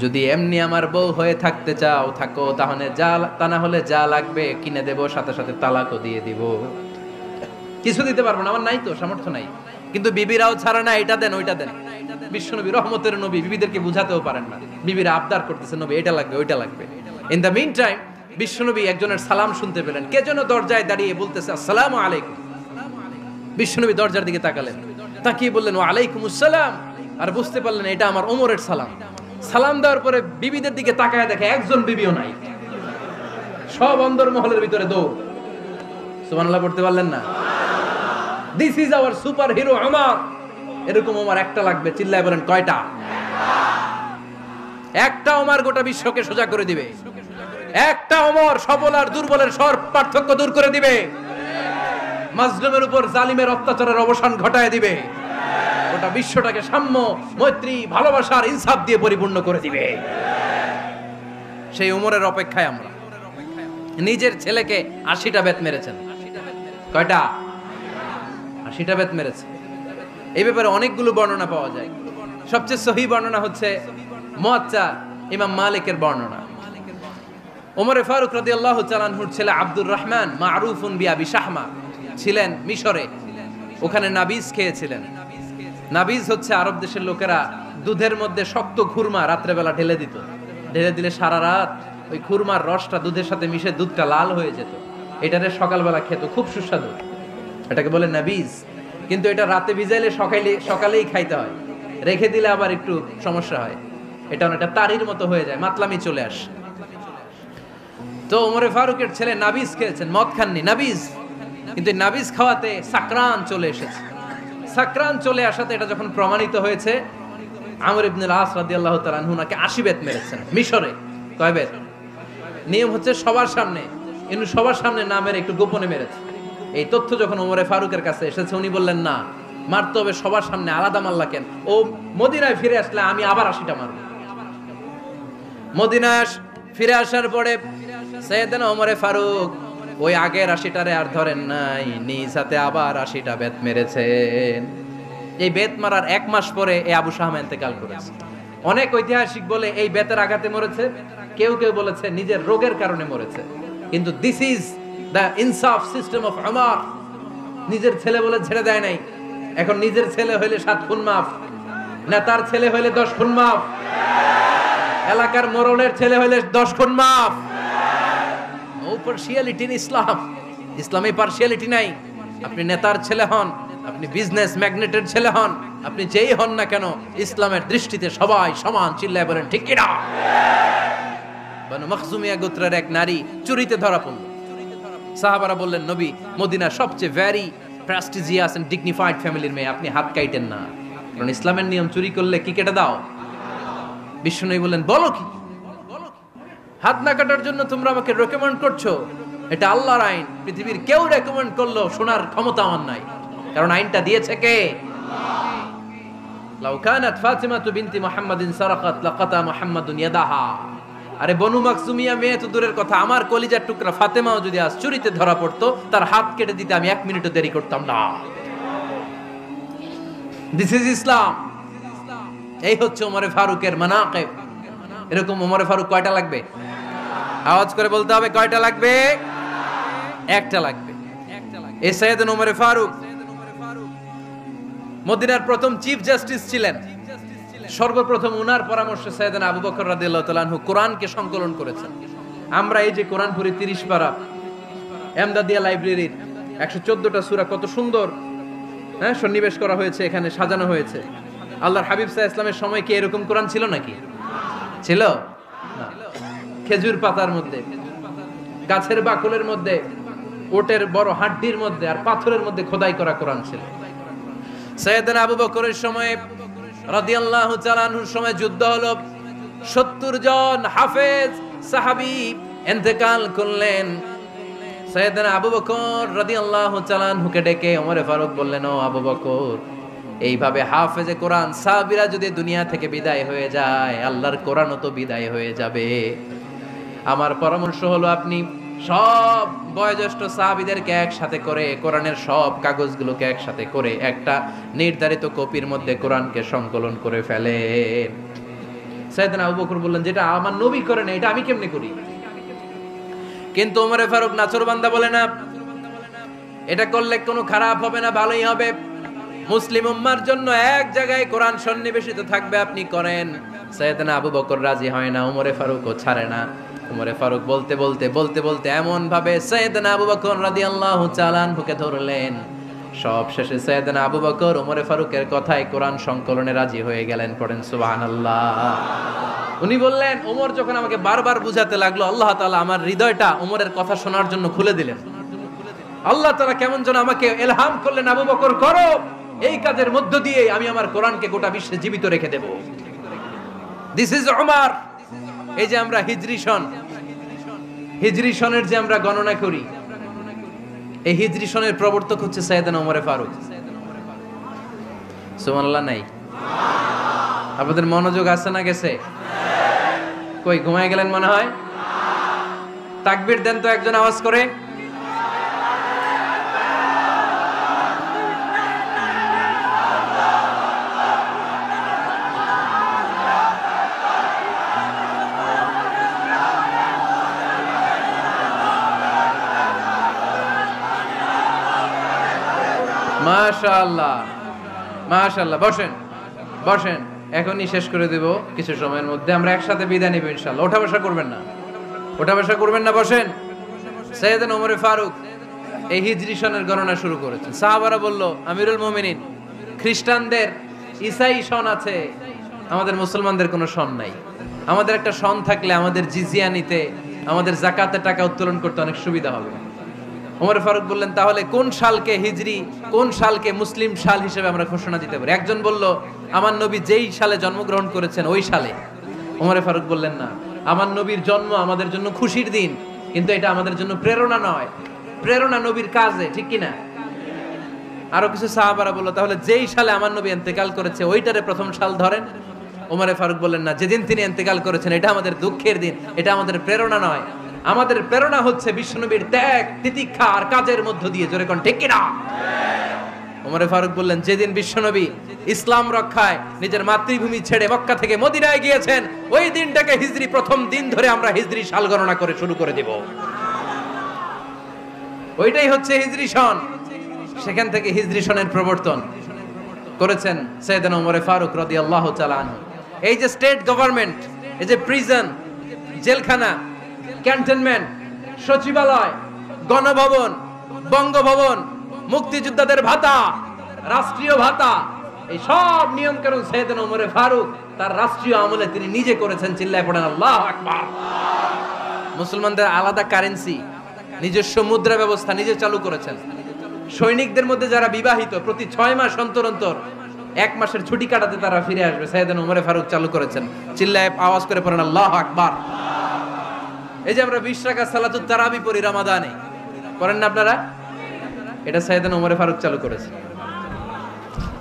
যদি এমনি আমার বউ হয়ে থাকতে চাও থাকো, তাহলে যা, তা না হলে যা লাগবে কিনে দেব, সাথে সাথে তালাকও দিয়ে দিব। কিছু দিতে পারবো না, আমার নাই তো, সামর্থ্য নাই। কিন্তু বিবিরাও ছাড়ে না, এটা দেন ওইটা দেন। বিশ্বনবী রহমতের নবী, বিবিদেরকে বুঝাতেও পারেন না। বিবিরা আবদার করতেছে নবী এটা লাগবে ওইটা লাগবে। ইন দ্য মিন টাইম বিশ্বনবী একজনের সালাম শুনতে পেলেন। কে যেন দরজায় দাঁড়িয়ে বলতেছে আসসালামু আলাইকুম। বিশ্বনবী দরজার দিকে তাকালেন, তাকিয়ে বললেন ওয়া আলাইকুমুস সালাম। আর বুঝতে পারলেন এটা আমার ওমরের সালাম। সালাম দেওয়ার পরে বিবিদের দিকে তাকায় দেখে একজন বিবিও নাই, সব অন্দরমহলের ভিতরে দৌড়। সুবহানাল্লাহ পড়তে পারলেন না? This is our super hero Omar. এরকম ওমর একটা লাগবে, চিল্লায় বলেন কয়টা? একটা ওমর গোটা বিশ্বকে সোজা করে দিবে। একটা ওমর সবল আর দুর্বলের সব পার্থক্য দূর করে দিবে। মাজলুমের উপর জালিমের অত্যাচারের অবসান ঘটায় দিবে। গোটা বিশ্বটাকে সাম্য, মৈত্রী, ভালোবাসার ইনসাফ দিয়ে পরিপূর্ণ করে দিবে। সেই ওমরের অপেক্ষায় আমরা। নিজের ছেলেকে 80টা বেত মেরেছেন। কয়টা? 80টা বেত মেরেছে। এই ব্যাপারে অনেকগুলো বর্ণনা পাওয়া যায়। সবচেয়ে সহি বর্ণনা হচ্ছে মুয়াত্তা ইমাম মালিকের বর্ণনা। ওমরে ফারুক রাদিয়াল্লাহু তাআলা আনহুর ছেলে আব্দুর রহমান মারুফুন বিআবি শাহমা ছিলেন মিশরে। ওখানে নাবিজ খেয়েছিলেন। নাবিজ হচ্ছে আরব দেশের লোকেরা দুধের মধ্যে শক্ত খুরমা রাত্রেবেলা ঢেলে দিত। ঢেলে দিলে সারা রাত ওই খুরমার রসটা দুধের সাথে মিশে দুধটা লাল হয়ে যেত। এটারে সকালবেলা খেত, খুব সুস্বাদু। এটাকে বলে নাবিজ। কিন্তু এটা রাতে ভিজাইলে সকালেই খাইতে হয়, রেখে দিলে আবার একটু সমস্যা হয়। এটা অনেকটা তারির মতো হয়ে যায়, মাতলামি চলে আসে। তো ওমরে ফারুকের ছেলে নাবিজ খেয়েছেন, মদ খাননি, নাবিজ, কিন্তু নাবিজ খাওয়াতে সাকরান চলে এসেছে। সাকরান চলে আসাতে এটা যখন প্রমাণিত হয়েছে, আমর ইবনে আস রাদিয়াল্লাহু তাআলা আনহু নাকি 80 বেত মেরেছেন মিশরে। কয় বেত? নিয়ম হচ্ছে সবার সামনে, কিন্তু সবার সামনে না মেরে একটু গোপনে মেরেছে। এই তথ্য যখন ওমরে ফারুকের কাছে এসেছে, উনি বললেন না, মারতে হবে সবার সামনে, আলাদা মাল্লা কেন? ও মদিনায় ফিরে আসলে আমি আবার 80টা মারব। মদিনায় ফিরে আসার পরে সাইয়েদনা ওমরে ফারুক ওই আগের 80টারে আর ধরেন নাই, নিজ হাতে আবার 80টা বেত মেরেছেন। এই বেত মারার 1 মাস পরে এই আবু শাহম ইন্তেকাল করেছে। অনেক ঐতিহাসিক বলে এই বেতের আঘাতে মরেছে, কেউ কেউ বলেছে নিজের রোগের কারণে মরেছে। কিন্তু দিস ইজ দ্য ইনসাফ সিস্টেম অফ ওমর। নিজের ছেলে বলে ছেড়ে দেয় নাই। এখন নিজের ছেলে হইলে 7 খুন মাফ, নেতার ছেলে হইলে 10 খুন মাফ, এলাকার মোড়লের ছেলে হইলে 10 খুন মাফ। নো পার্সিয়ালিটি ইন ইসলাম। ইসলামে পার্সিয়ালিটি নাই। আপনি নেতার ছেলে হন, আপনি বিজনেস ম্যাগনেটের ছেলে হন, আপনি যেই হন না কেন, ইসলামের দৃষ্টিতে সবাই সমান। চিল্লায় বলেন ঠিক কিনা? বানু মখজুমিয়া গোত্রের এক নারী চুরিতে ধরা পড়ল। সাহাবারা বললেন, নবী, মদিনার সবচেয়ে ভেরি প্রেস্টিজিয়াস এন্ড ডিগনিফাইড ফ্যামিলির মেয়ে, আপনি হাত কাটেন না, কারণ ইসলামের নিয়ম চুরি করলে কি কেটে দাও? বিশ্বনবী বললেন, বলো কি? হাত না কাটার জন্য তোমরা আমাকে রেকমেন্ড করছো? এটা আল্লাহর আইন। পৃথিবীর কেউ রেকমেন্ড করলো শোনার ক্ষমতা আমার নাই, কারণ আইনটা দিয়েছে কে? লাউ কানাত ফাতিমাতু বিনতি মুহাম্মাদিন সারাকাত লাকাতা মুহাম্মাদুন ইয়াদাহা। আরে বনু মাকসুমিয়া মেয়ে তো দূরের কথা, আমার কলিজার টুকরা ফাতেমাও যদি আজ চুরিতে ধরা পড়তো, তার হাত কেটে দিতে আমি 1 মিনিটও দেরি করতাম না। দিস ইজ ইসলাম। এই হচ্ছে ওমরে ফারুকের মানাকিব। এরকম ওমরে ফারুক কয়টা লাগবে? আওয়াজ করে বলতে হবে, কয়টা লাগবে? একটা লাগবে। এই সাইয়েদনা ওমরে ফারুক মদিনার প্রথম চিফ জাস্টিস ছিলেন। সর্বপ্রথম উনার পরামর্শে সাইয়েদনা আবু বকর রাদিয়াল্লাহু তাআলা আনহু কোরআনকে সংকলন করেছেন। আমরা এই যে কোরআন পড়ি 30 পারা, এমদাদিয়া লাইব্রেরির 114টা সূরা, কত সুন্দর সন্নিবেশ করা হয়েছে, এখানে সাজানো হয়েছে। আল্লাহর হাবিব সাল্লাল্লাহু আলাইহি ওয়াসাল্লামের সময় কি এরকম কোরআন ছিল নাকি? ছিল না। খেজুর পাতার মধ্যে, গাছের বাকলের মধ্যে, ওটের বড় হাড্ডির মধ্যে আর পাথরের মধ্যে খোদাই করা কোরআন ছিল। সাইয়েদনা আবু বকরের সময় রাদিয়াল্লাহু তাআলা আনহুর সময় যুদ্ধ হলো, 70 জন হাফেজ সাহাবী ইন্তেকাল করলেন। সাইয়েদনা আবু বকর রাদিয়াল্লাহু তাআলা আনহুকে ডেকে ওমরে ফারুক বললেন, ও আবু বকর, এইভাবে হাফেজে কোরআন সাহাবীরা যদি দুনিয়া থেকে বিদায় হয়ে যায়, আল্লাহর কোরআনও তো বিদায় হয়ে যাবে। আমার পরামর্শ হলো আপনি সব বয়োজ্যেষ্ঠ সাহাবীদেরকে একসাথে করে কোরআনের সব কাগজগুলোকে একসাথে করে একটা নির্ধারিত কপির মধ্যে কোরআনকে সংকলন করে ফেলেন। সাইয়েদনা আবু বকর বললেন, যেটা আমার নবী করে না, এটা আমি কেমনে করি? কিন্তু ওমরে ফারুক নাচরবান্দা বলে না, এটা করলে কোনো খারাপ হবে না, ভালোই হবে। মুসলিম উম্মার জন্য এক জায়গায় কোরআন সন্নিবেশিত থাকবে, আপনি করেন। সাইয়েদনা আবু বকর রাজি হয় না, ওমরে ফারুকও ছাড়ে না। ওমরে ফারুক বলতে বলতে বলতে বলতে এমন ভাবে সাইয়েদনা আবু বকর রাদিয়াল্লাহু তাআলা আনহুকে ধরলেন, সব শেষে সাইয়েদনা আবু বকর ওমরে ফারুকের কথায় কোরআন সংকলনে রাজি হয়ে গেলেন। পড়েন সুবহানাল্লাহ। উনি বললেন, ওমর যখন আমাকে বারবার বুঝাতে লাগলো, আল্লাহ তাআলা আমার হৃদয়টা ওমরের কথা শোনার জন্য খুলে দিলেন। আল্লাহ তাআলা কেমন যেন আমাকে ইলহাম করলেন, আবু বকর করো, এই কাজের মধ্য দিয়ে আমি আমার কোরআনকে গোটা বিশ্বে জীবিত রেখে দেব। This is Omar. এই যে আমরা হিজরি সনের যে আমরা গণনা করি, এই হিজরি সনের প্রবর্তক হচ্ছে সাইয়েদনা ওমরে ফারুক। সুবহানাল্লাহ নাই? আপনাদের মনোযোগ আছে না গেছে? কই ঘুমায় গেলেন মনে হয়? তাকবীর দেন তো একজন আওয়াজ করে। মাশাআল্লাহ, মাশাআল্লাহ। বসেন বসেন, এখনই শেষ করে দেব কিছু সময়ের মধ্যে। আমরা একসাথে বিদায় নিব ইনশাআল্লাহ। ওঠা বসা করবেন না, ওঠা বসা করবেন না, বসেন। সাইয়েদনা ওমরে ফারুক এই হিজরি সনের গণনা শুরু করেছেন। সাহাবারা বলল, আমিরুল মুমিনিন, খ্রিস্টানদের ঈসাই সন আছে, আমাদের মুসলমানদের কোনো সন নাই। আমাদের একটা সন থাকলে আমাদের জিজিয়া নিতে, আমাদের যাকাতের টাকা উত্তোলন করতে অনেক সুবিধা হবে। ওমর ফারুক বললেন, তাহলে কোন সালকে হিজরি, কোন সালকে মুসলিম সাল হিসেবে আমরা ঘোষণা দিতে পারি? একজন বলল, আমার নবী যেই সালে জন্মগ্রহণ করেছেন ওই সালে। ওমর ফারুক বললেন, না, আমার নবীর জন্ম আমাদের জন্য খুশির দিন, কিন্তু এটা আমাদের জন্য প্রেরণা নয়। প্রেরণা নবীর কাজে, ঠিক কিনা? আরো কিছু সাহাবারা বলল, তাহলে যেই সালে আমার নবী ইন্তেকাল করেছে ওইটারে প্রথম সাল ধরেন। ওমর ফারুক বললেন, না, যেদিন তিনি ইন্তেকাল করেছেন এটা আমাদের দুঃখের দিন, এটা আমাদের প্রেরণা নয়। আমাদের প্রেরণা হচ্ছে বিশ্বনবীর ত্যাগ, তিতিক্ষা আর কাজের মধ্য দিয়ে। জোরে কোন ঠিক কিনা? ওমর ফারুক বললেন, যেদিন বিশ্বনবী ইসলাম রক্ষায় নিজের মাতৃভূমি ছেড়ে মক্কা থেকে মদিনায় গিয়েছেন ওই দিনটাকে হিজরি প্রথম দিন ধরে আমরা হিজরি সাল গণনা করে শুরু করে দেব। ওইটাই হচ্ছে হিজরি সন। সেখান থেকে হিজরি সনের প্রবর্তন করেছেন সাইয়েদনা ওমর ফারুক রাদিয়াল্লাহু তাআলা আনহু। এই যে স্টেট গভর্নমেন্ট, এই যে প্রিজন, জেলখানা, ক্যান্টনমেন্ট, সচিবালয়, গণভবন, বঙ্গভবন, মুক্তিযোদ্ধাদের ভাতা, রাষ্ট্রীয় ভাতা, এই সব নিয়ম কানুন সাইয়েদনা ওমর ফারুক তার রাষ্ট্রীয় আমলে তিনি নিজে করেছেন। চিল্লায় পড়েন আল্লাহু আকবার। মুসলমানদের আলাদা কারেন্সি, নিজস্ব মুদ্রা ব্যবস্থা নিজে চালু করেছেন। সৈনিকদের মধ্যে যারা বিবাহিত প্রতি 6 মাস অন্তর অন্তর 1 মাসের ছুটি কাটাতে তারা ফিরে আসবে, সাইয়েদনা ওমর ফারুক চালু করেছেন। চিল্লায় আওয়াজ করে পড়েন আল্লাহু আকবার। এই যে আমরা 20 রাকাত সালাতুত তারাবি পড়ি রমাদানে, পড়েন না আপনারা? এটা সাইয়েদনা ওমর ফারুক চালু করেছে।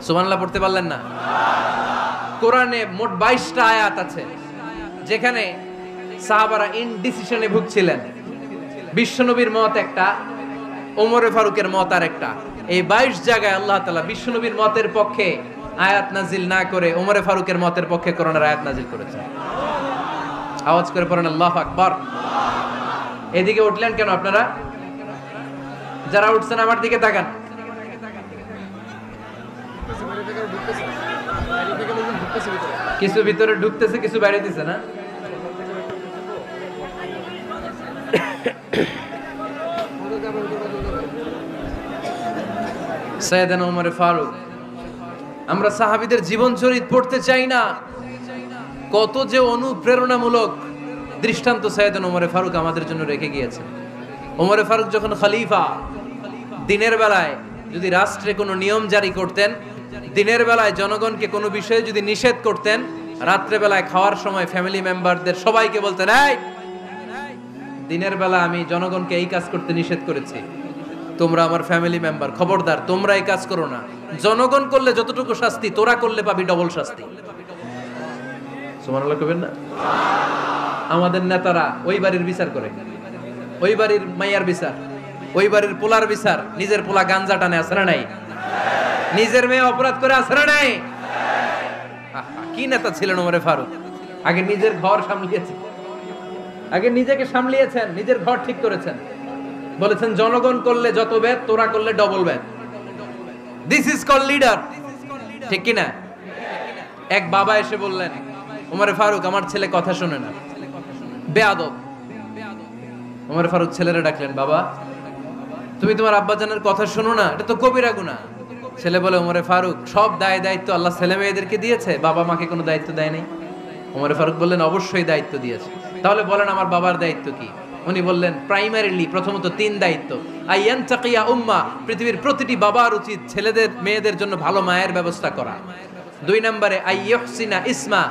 সুবহানাল্লাহ পড়তে পারলেন না? কোরআনে মোট 22টা আয়াত আছে যেখানে সাহাবারা ইনডিসিশনে ভুগছিলেন। বিশ্বনবীর মত একটা, ওমর ফারুকের মত আর একটা। এই 22 জায়গায় আল্লাহ তাআলা বিশ্বনবীর মতের পক্ষে আয়াত নাজিল না করে ওমর ফারুকের মতের পক্ষে কোরআনের আয়াত নাজিল করেছেন। আওয়াজ করে পড়েন আল্লাহু আকবার। এদিকে উঠলেন কেন আপনারা? যারা উঠছেন আমার দিকে তাকান। কিছু ভিতরে ঢুকতেছে, কিছু বাইরে দিছে না? সাইয়েদনা ওমর ফারুক, আমরা সাহাবীদের জীবন চরিত পড়তে চাই না, কত যে অনুপ্রেরণামূলক দৃষ্টান্ত সাইয়েদনা ওমর ফারুক আমাদের জন্য রেখে গিয়েছেন। ওমর ফারুক যখন খলিফা, দিনের বেলায় যদি রাষ্ট্রে কোনো নিয়ম জারি করতেন, দিনের বেলায় জনগণকে কোনো বিষয়ে যদি নিষেধ করতেন, রাত্রে বেলায় খাওয়ার সময় ফ্যামিলি মেম্বারদের সবাইকে বলতেন, এই দিনের বেলা আমি জনগণকে এই কাজ করতে নিষেধ করেছি, তোমরা আমার ফ্যামিলি মেম্বার, খবরদার তোমরা এই কাজ করো না। জনগণ করলে যতটুকু শাস্তি, তোরা করলে পাবি ডবল শাস্তি। সুবহানাল্লাহ কইবেন না? আমাদের নেতারা ওই বাড়ির বিচার করে, ওই বাড়ির মাইয়ার বিচার, ওই বাড়ির পোলার বিচার। নিজের পোলা গাঞ্জা টানে, আছে না নাই? নিজের মেয়ে অপরাধ করে, আছে না নাই? কি নেতা ছিলেন ওমর ফারুক! আগে নিজের ঘর সামলিয়েছেন, আগে নিজেকে সামলিয়েছেন, নিজের ঘর ঠিক করেছেন। বলেছেন জনগণ করলে যত বেদ, তোরা করলে double Veda. This is call leader, ঠিক কি না? এক বাবা এসে বললেন, ওমর ফারুক আমার ছেলে কথা শোনে না, বেয়াদব। ওমর ফারুক ছেলেরে ডাকলেন, বাবা তুমি তোমার আব্বাজানের কথা শোনো না, এটা তো কবিরা গুনাহ। ছেলে বলে, ওমর ফারুক সব দায় দায়িত্ব আল্লাহ ছেলে মেয়েদেরকে দিয়েছে, বাবা মাকে কোনো দায়িত্ব দেয় নাই। ওমর ফারুক বললেন, অবশ্যই দায়িত্ব দিয়েছে। তাহলে বলেন আমার বাবার দায়িত্ব কি? উনি বললেন, প্রাইমারিলি প্রথমত 3 দায়িত্ব। আইয়ান তাকিয়া উম্মা, পৃথিবীর প্রতিটি বাবার উচিত ছেলেদের মেয়েদের জন্য ভালো মায়ের ব্যবস্থা করা। 2 নম্বরে আইয়ুহসিনা ইসমা,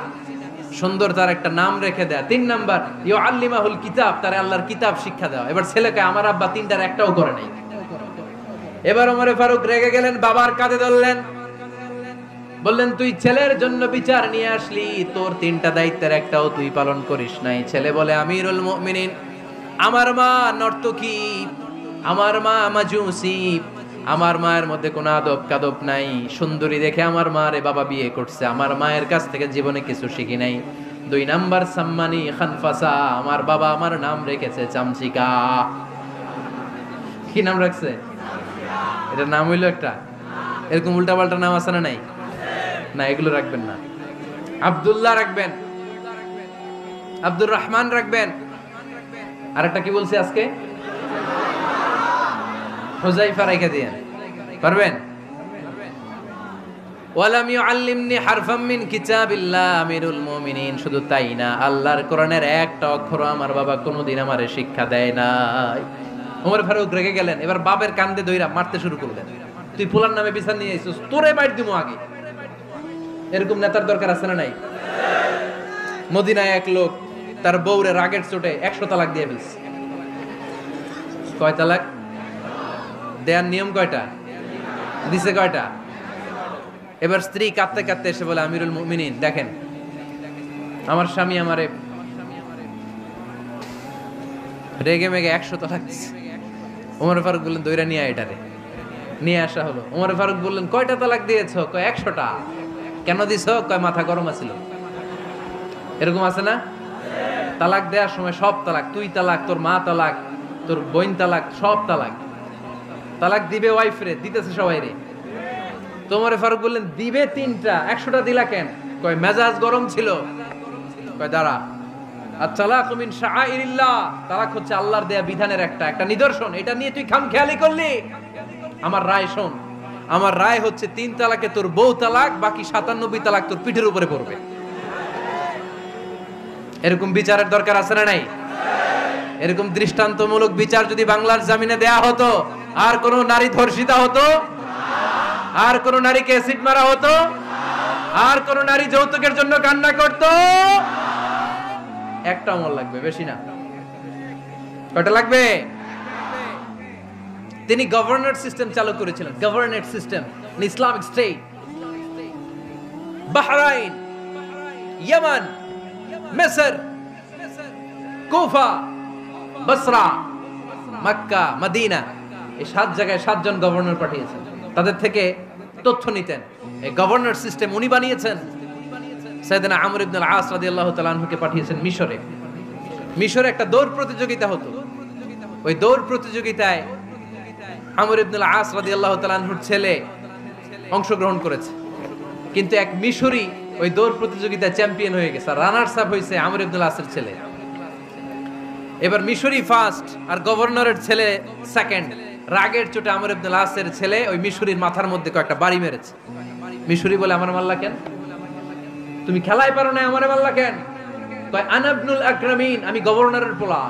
সুন্দর তার একটা নাম রেখে দেয়া। 3 নাম্বার ইউআল্লিমাহুল কিতাব, তার আল্লাহর কিতাব শিক্ষা দেওয়া। এবার ছেলেকে আমার আব্বা 3টার একটাও করে নাই। এবার ওমর ফারুক রেগে গেলেন, বাবার কাঁধে ধরলেন, বললেন তুই ছেলের জন্য বিচার নিয়ে আসলি, তোর 3টা দায়িত্বের একটাও তুই পালন করিস নাই। ছেলে বলে, আমিরুল মুমিনিন, আমার মা নর্তকী, আমার মা মাজুসি, আমার মায়ের মধ্যে কোনো আদব কাদব নাই, সুন্দরী দেখে আমার মারে বাবা বিয়ে করছে, আমার মায়ের কাছ থেকে জীবনে কিছু শিখি নাই। 2 নাম্বার সাম্মানি খানফাসা, আমার বাবা আমার নাম রেখেছে চামচিকা। কি নাম রাখছে? এটা নাম হইলো একটা, এরকম উল্টাপাল্টা নাম আছে না নাই? না, এগুলো রাখবেন না। আব্দুল্লাহ রাখবেন, আব্দুর রহমান রাখবেন। আরেকটা কি বলছি আজকে? হুযায়ফা রেখে দিয়েন, পারবেন? ওয়ালাম ইউআল্লিমনি হারফাম মিন কিতাবিল্লাহ আমিরুল মুমিনিন, শুধু তাই না আল্লাহর কোরআনের একটা অক্ষর আমার বাবা কোনোদিন আমারে শিক্ষা দেয় নাই। ওমর ফারুক রেগে গেলেন, এবার বাপের কান্দে ধইরা মারতে শুরু করলেন। তুই ফুলার নামে বিচার নিয়ে আইছিস, তোরে মাইর দিমু আগে। এরকম নেতার দরকার আছে না নাই? মদিনায় এক লোক তার বউরে রাগের চোটে 100 তালাক দিয়ে ফেলছে। কয় তালাক দেয়ার নিয়ম কয়টা? দিছে কয়টা? এবার স্ত্রী কাঁদতে কাঁদতে এসে বলে, আমিরুল মুমিনিন দেখেন আমার স্বামী আমারে রেগে মেগে 100 তালাক দিছে। ওমর ফারুক বললেন দইরা নিয়ে আয় এটারে। নিয়ে আসা হলো। ওমর ফারুক বললেন কয়টা তালাক দিয়েছো? কয় 100টা। কেন দিছো? কয় মাথা গরম আছিল। এরকম আছে না? তালাক দেওয়ার সময় সব তালাক, তুই তালাক, তোর মা তালাক, তোর বোন তালাক, সব তালাক। তালাক দিবে ওয়াইফ রে, দিতেছে সবাই রে। ওমর ফারুক বললেন দিবে 3টা, 100টা দিলা কেন? কয় মেজাজ গরম ছিল। কয় দাঁড়া, আত-তালাকু মিন শাআইরিল্লাহ, তালাক হচ্ছে আল্লাহর দেয়া বিধানের একটা নিদর্শন। এটা নিয়ে তুই খামখেয়ালি করলি? আমার রায় শোন, আমার রায় হচ্ছে 3 তালাকে তোর বউ তালাক, বাকি 97 তালাক তোর পিঠের উপরে পড়বে। এরকম বিচারের দরকার আছে না নাই? এরকম দৃষ্টান্তমূলক বিচার যদি বাংলার জমিনে দেয়া হতো, আর কোন নারী ধর্ষিতা হতো, আর কোন নারীকে অ্যাসিড মারা হতো, আর কোন নারী যৌতুকের জন্য কান্না করত? একটা আমল লাগবে, বেশি না। কয়টা লাগবে? তিনি গভর্নর সিস্টেম চালু করেছিলেন, governor system, Islamic state. Bahrain, Yemen, মিসর, কুফা, বসরা, মক্কা, মদিনা, এই 7 জায়গায় 7 জন গভর্নর পাঠিয়েছেন। তাদের থেকে তথ্য নিতেন। এই গভর্নর সিস্টেম উনি বানিয়েছেন। সাইয়েদনা আমর ইবনে আল-আস রাদিয়াল্লাহু তাআলা আনহুকে পাঠিয়েছেন মিশরে। মিশরে একটা দৌড় প্রতিযোগিতা হতো। ওই দৌড় প্রতিযোগিতায় আমর ইবনে আল-আস রাদিয়াল্লাহু তাআলা আনহুর ছেলে অংশগ্রহণ করেছে, কিন্তু এক মিশরি ওই দৌড় প্রতিযোগিতায় চ্যাম্পিয়ন হয়ে গেছে। রানার্স আপ হয়েছে আমর ইবনে আল-আসের ছেলে। এবার মিশরি ফার্স্ট আর গভর্নরের ছেলে সেকেন্ড। রাগের চোটে আমর ইবনে আল-আসের ছেলে ওই মিশরির মাথার মধ্যে কয়েকটা বাড়ি মেরেছে। মিশরি বলে, আমার মারলা কেন? তুমি খেলায় পারো না, আমারে মারলা কেন? কয় আনা ইবনুল আকরামিন, আমি গভর্নরের পোলা,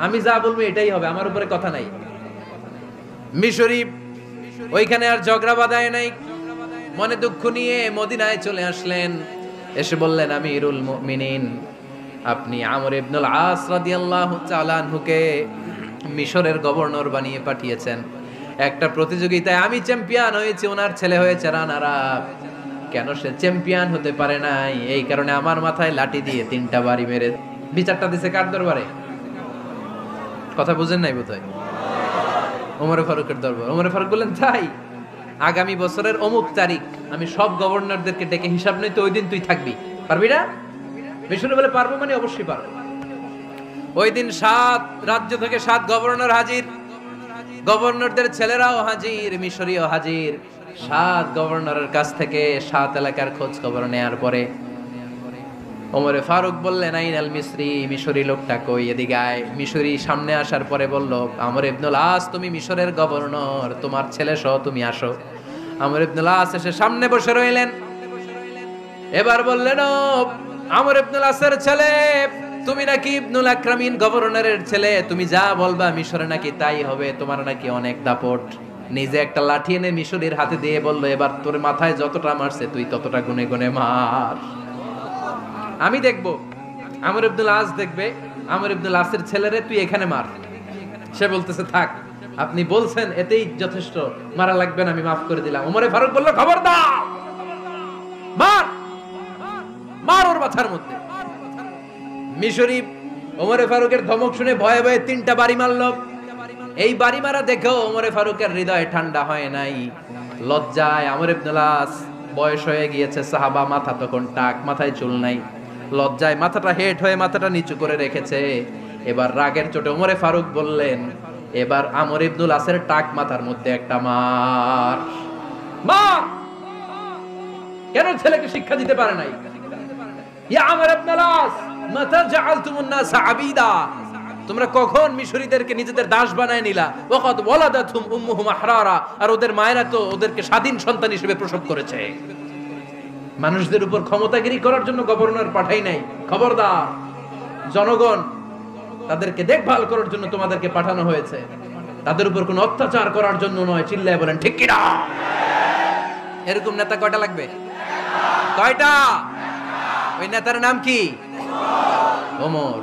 আমি যা বলবো এটাই হবে, আমার উপরে কথা নাই। মিশরি ওইখানে আর ঝগড়া বাঁধায় নাই, মনে দুঃখ নিয়ে মদিনায় চলে আসলেন। এসে বললেন, আমিরুল মুমিনিন আপনি আমর ইবনুল আস রাদিয়াল্লাহু তাআলা আনহুকে মিশরের গভর্নর বানিয়ে পাঠিয়েছেন। একটা প্রতিযোগিতায় আমি চ্যাম্পিয়ন হয়েছি, ওনার ছেলে হয়েছে রানার আপ। কেন সে চ্যাম্পিয়ন হতে পারে নাই? এই কারণে আমার মাথায় লাঠি দিয়ে 3টা বাড়ি মেরে বিচারটা দিছে কার দরবারে? কথা বুঝেন নাই বোধহয়? ওমর ফারুকের দরবার। ওমর ফারুক বললেন, তাই আগামী বছরের অমুক তারিখ আমি সব গভর্নরদেরকে ডেকে হিসাব নেই, তো ওই দিন তুই থাকবি, পারবি না? মিশরে বলে, পারবো মানে অবশ্যই পারবো। ওই দিন 7 রাজ্য থেকে 7 গভর্নর হাজির, গভর্নরদের ছেলেরাও হাজির, মিশরীয় হাজির। 7 গভর্নরের কাছ থেকে 7 এলাকার খোঁজ খবর নেয়ার পরে ওমরে ফারুক বললেন, আইনাল মিসরি, মিশরি লোকটা কই, এদিকে আয়। মিশরি সামনে আসার পরে বলল, আমর ইবনুল আস তুমি মিশরের গভর্নর, তোমার ছেলে সহ তুমি আসো। আমর ইবনুল আস এসে সামনে বসে রইলেন। এবার বললেন, ও আমর ইবনুল আসের ছেলে, তুমি নাকি ইবনুল আকরামিন গভর্নরের ছেলে, তুমি যা বলবা মিশরে নাকি তাই হবে, তোমার নাকি অনেক দাপট। নিজে একটা লাঠি এনে মিশরীর হাতে দিয়ে বলল, এবার তোর মাথায় যতটা মারছে তুই ততটা গুনে গুনে মার, আমি দেখবো। আমর ইবনুল আস দেখবে, আমর ইবনুল আসের ছেলেরে তুই এখানে মার। সে বলতেছে, থাক আপনি বলছেন এতেই যথেষ্ট, মারা লাগবে না, আমি মাফ করে দিলাম। ওমরে ফারুক বলল, খবর দাও, মার মার ওর মাথার মধ্যে। মিশরি ওমরে ফারুকের ধমক শুনে ভয়ে ভয়ে 3টা বাড়ি মারল। এই বাড়ি মারা দেখেও ওমরে ফারুকের হৃদয় ঠান্ডা হয় নাই। লজ্জায় আমর ইবনুল আস, বয়স হয়ে গিয়েছে সাহাবা, মাথা তখন টাক, মাথায় চুল নাই, লজ্জায় মাথাটা হেট হয়ে মাথাটা নিচু করে রেখেছে। এবার রাগের চোটে ওমরে ফারুক বললেন, এবার আমর ইবনুল আসের টাক মাথার মধ্যে একটা মার। মা কেন ছেলেকে শিক্ষা দিতে পারে নাই? ইয়া আমর ইবনুল আস, মাতা জাআলতুমুন নাস আবিদা, তোমরা কখন মিশরীদেরকে নিজেদের দাস বানায় নিলা? ওয়াকাদ ওয়ালাদাতুম উম্মুহুম আহরারা, আর ওদের মায়েরা তো ওদেরকে স্বাধীন সন্তান হিসেবে প্রসব করেছে। মানুষদের উপর ক্ষমতাগিরি করার জন্য গভর্নর পাঠাই নাই। খবরদার, জনগণ তাদেরকে দেখভাল করার জন্য তোমাদেরকে পাঠানো হয়েছে, তাদের উপর কোনো অত্যাচার করার জন্য নয়। চিল্লায় বলেন ঠিক কি না? এরকম নেতা কয়টা লাগবে? কয়টা? ওই নেতার নাম কি? ওমর।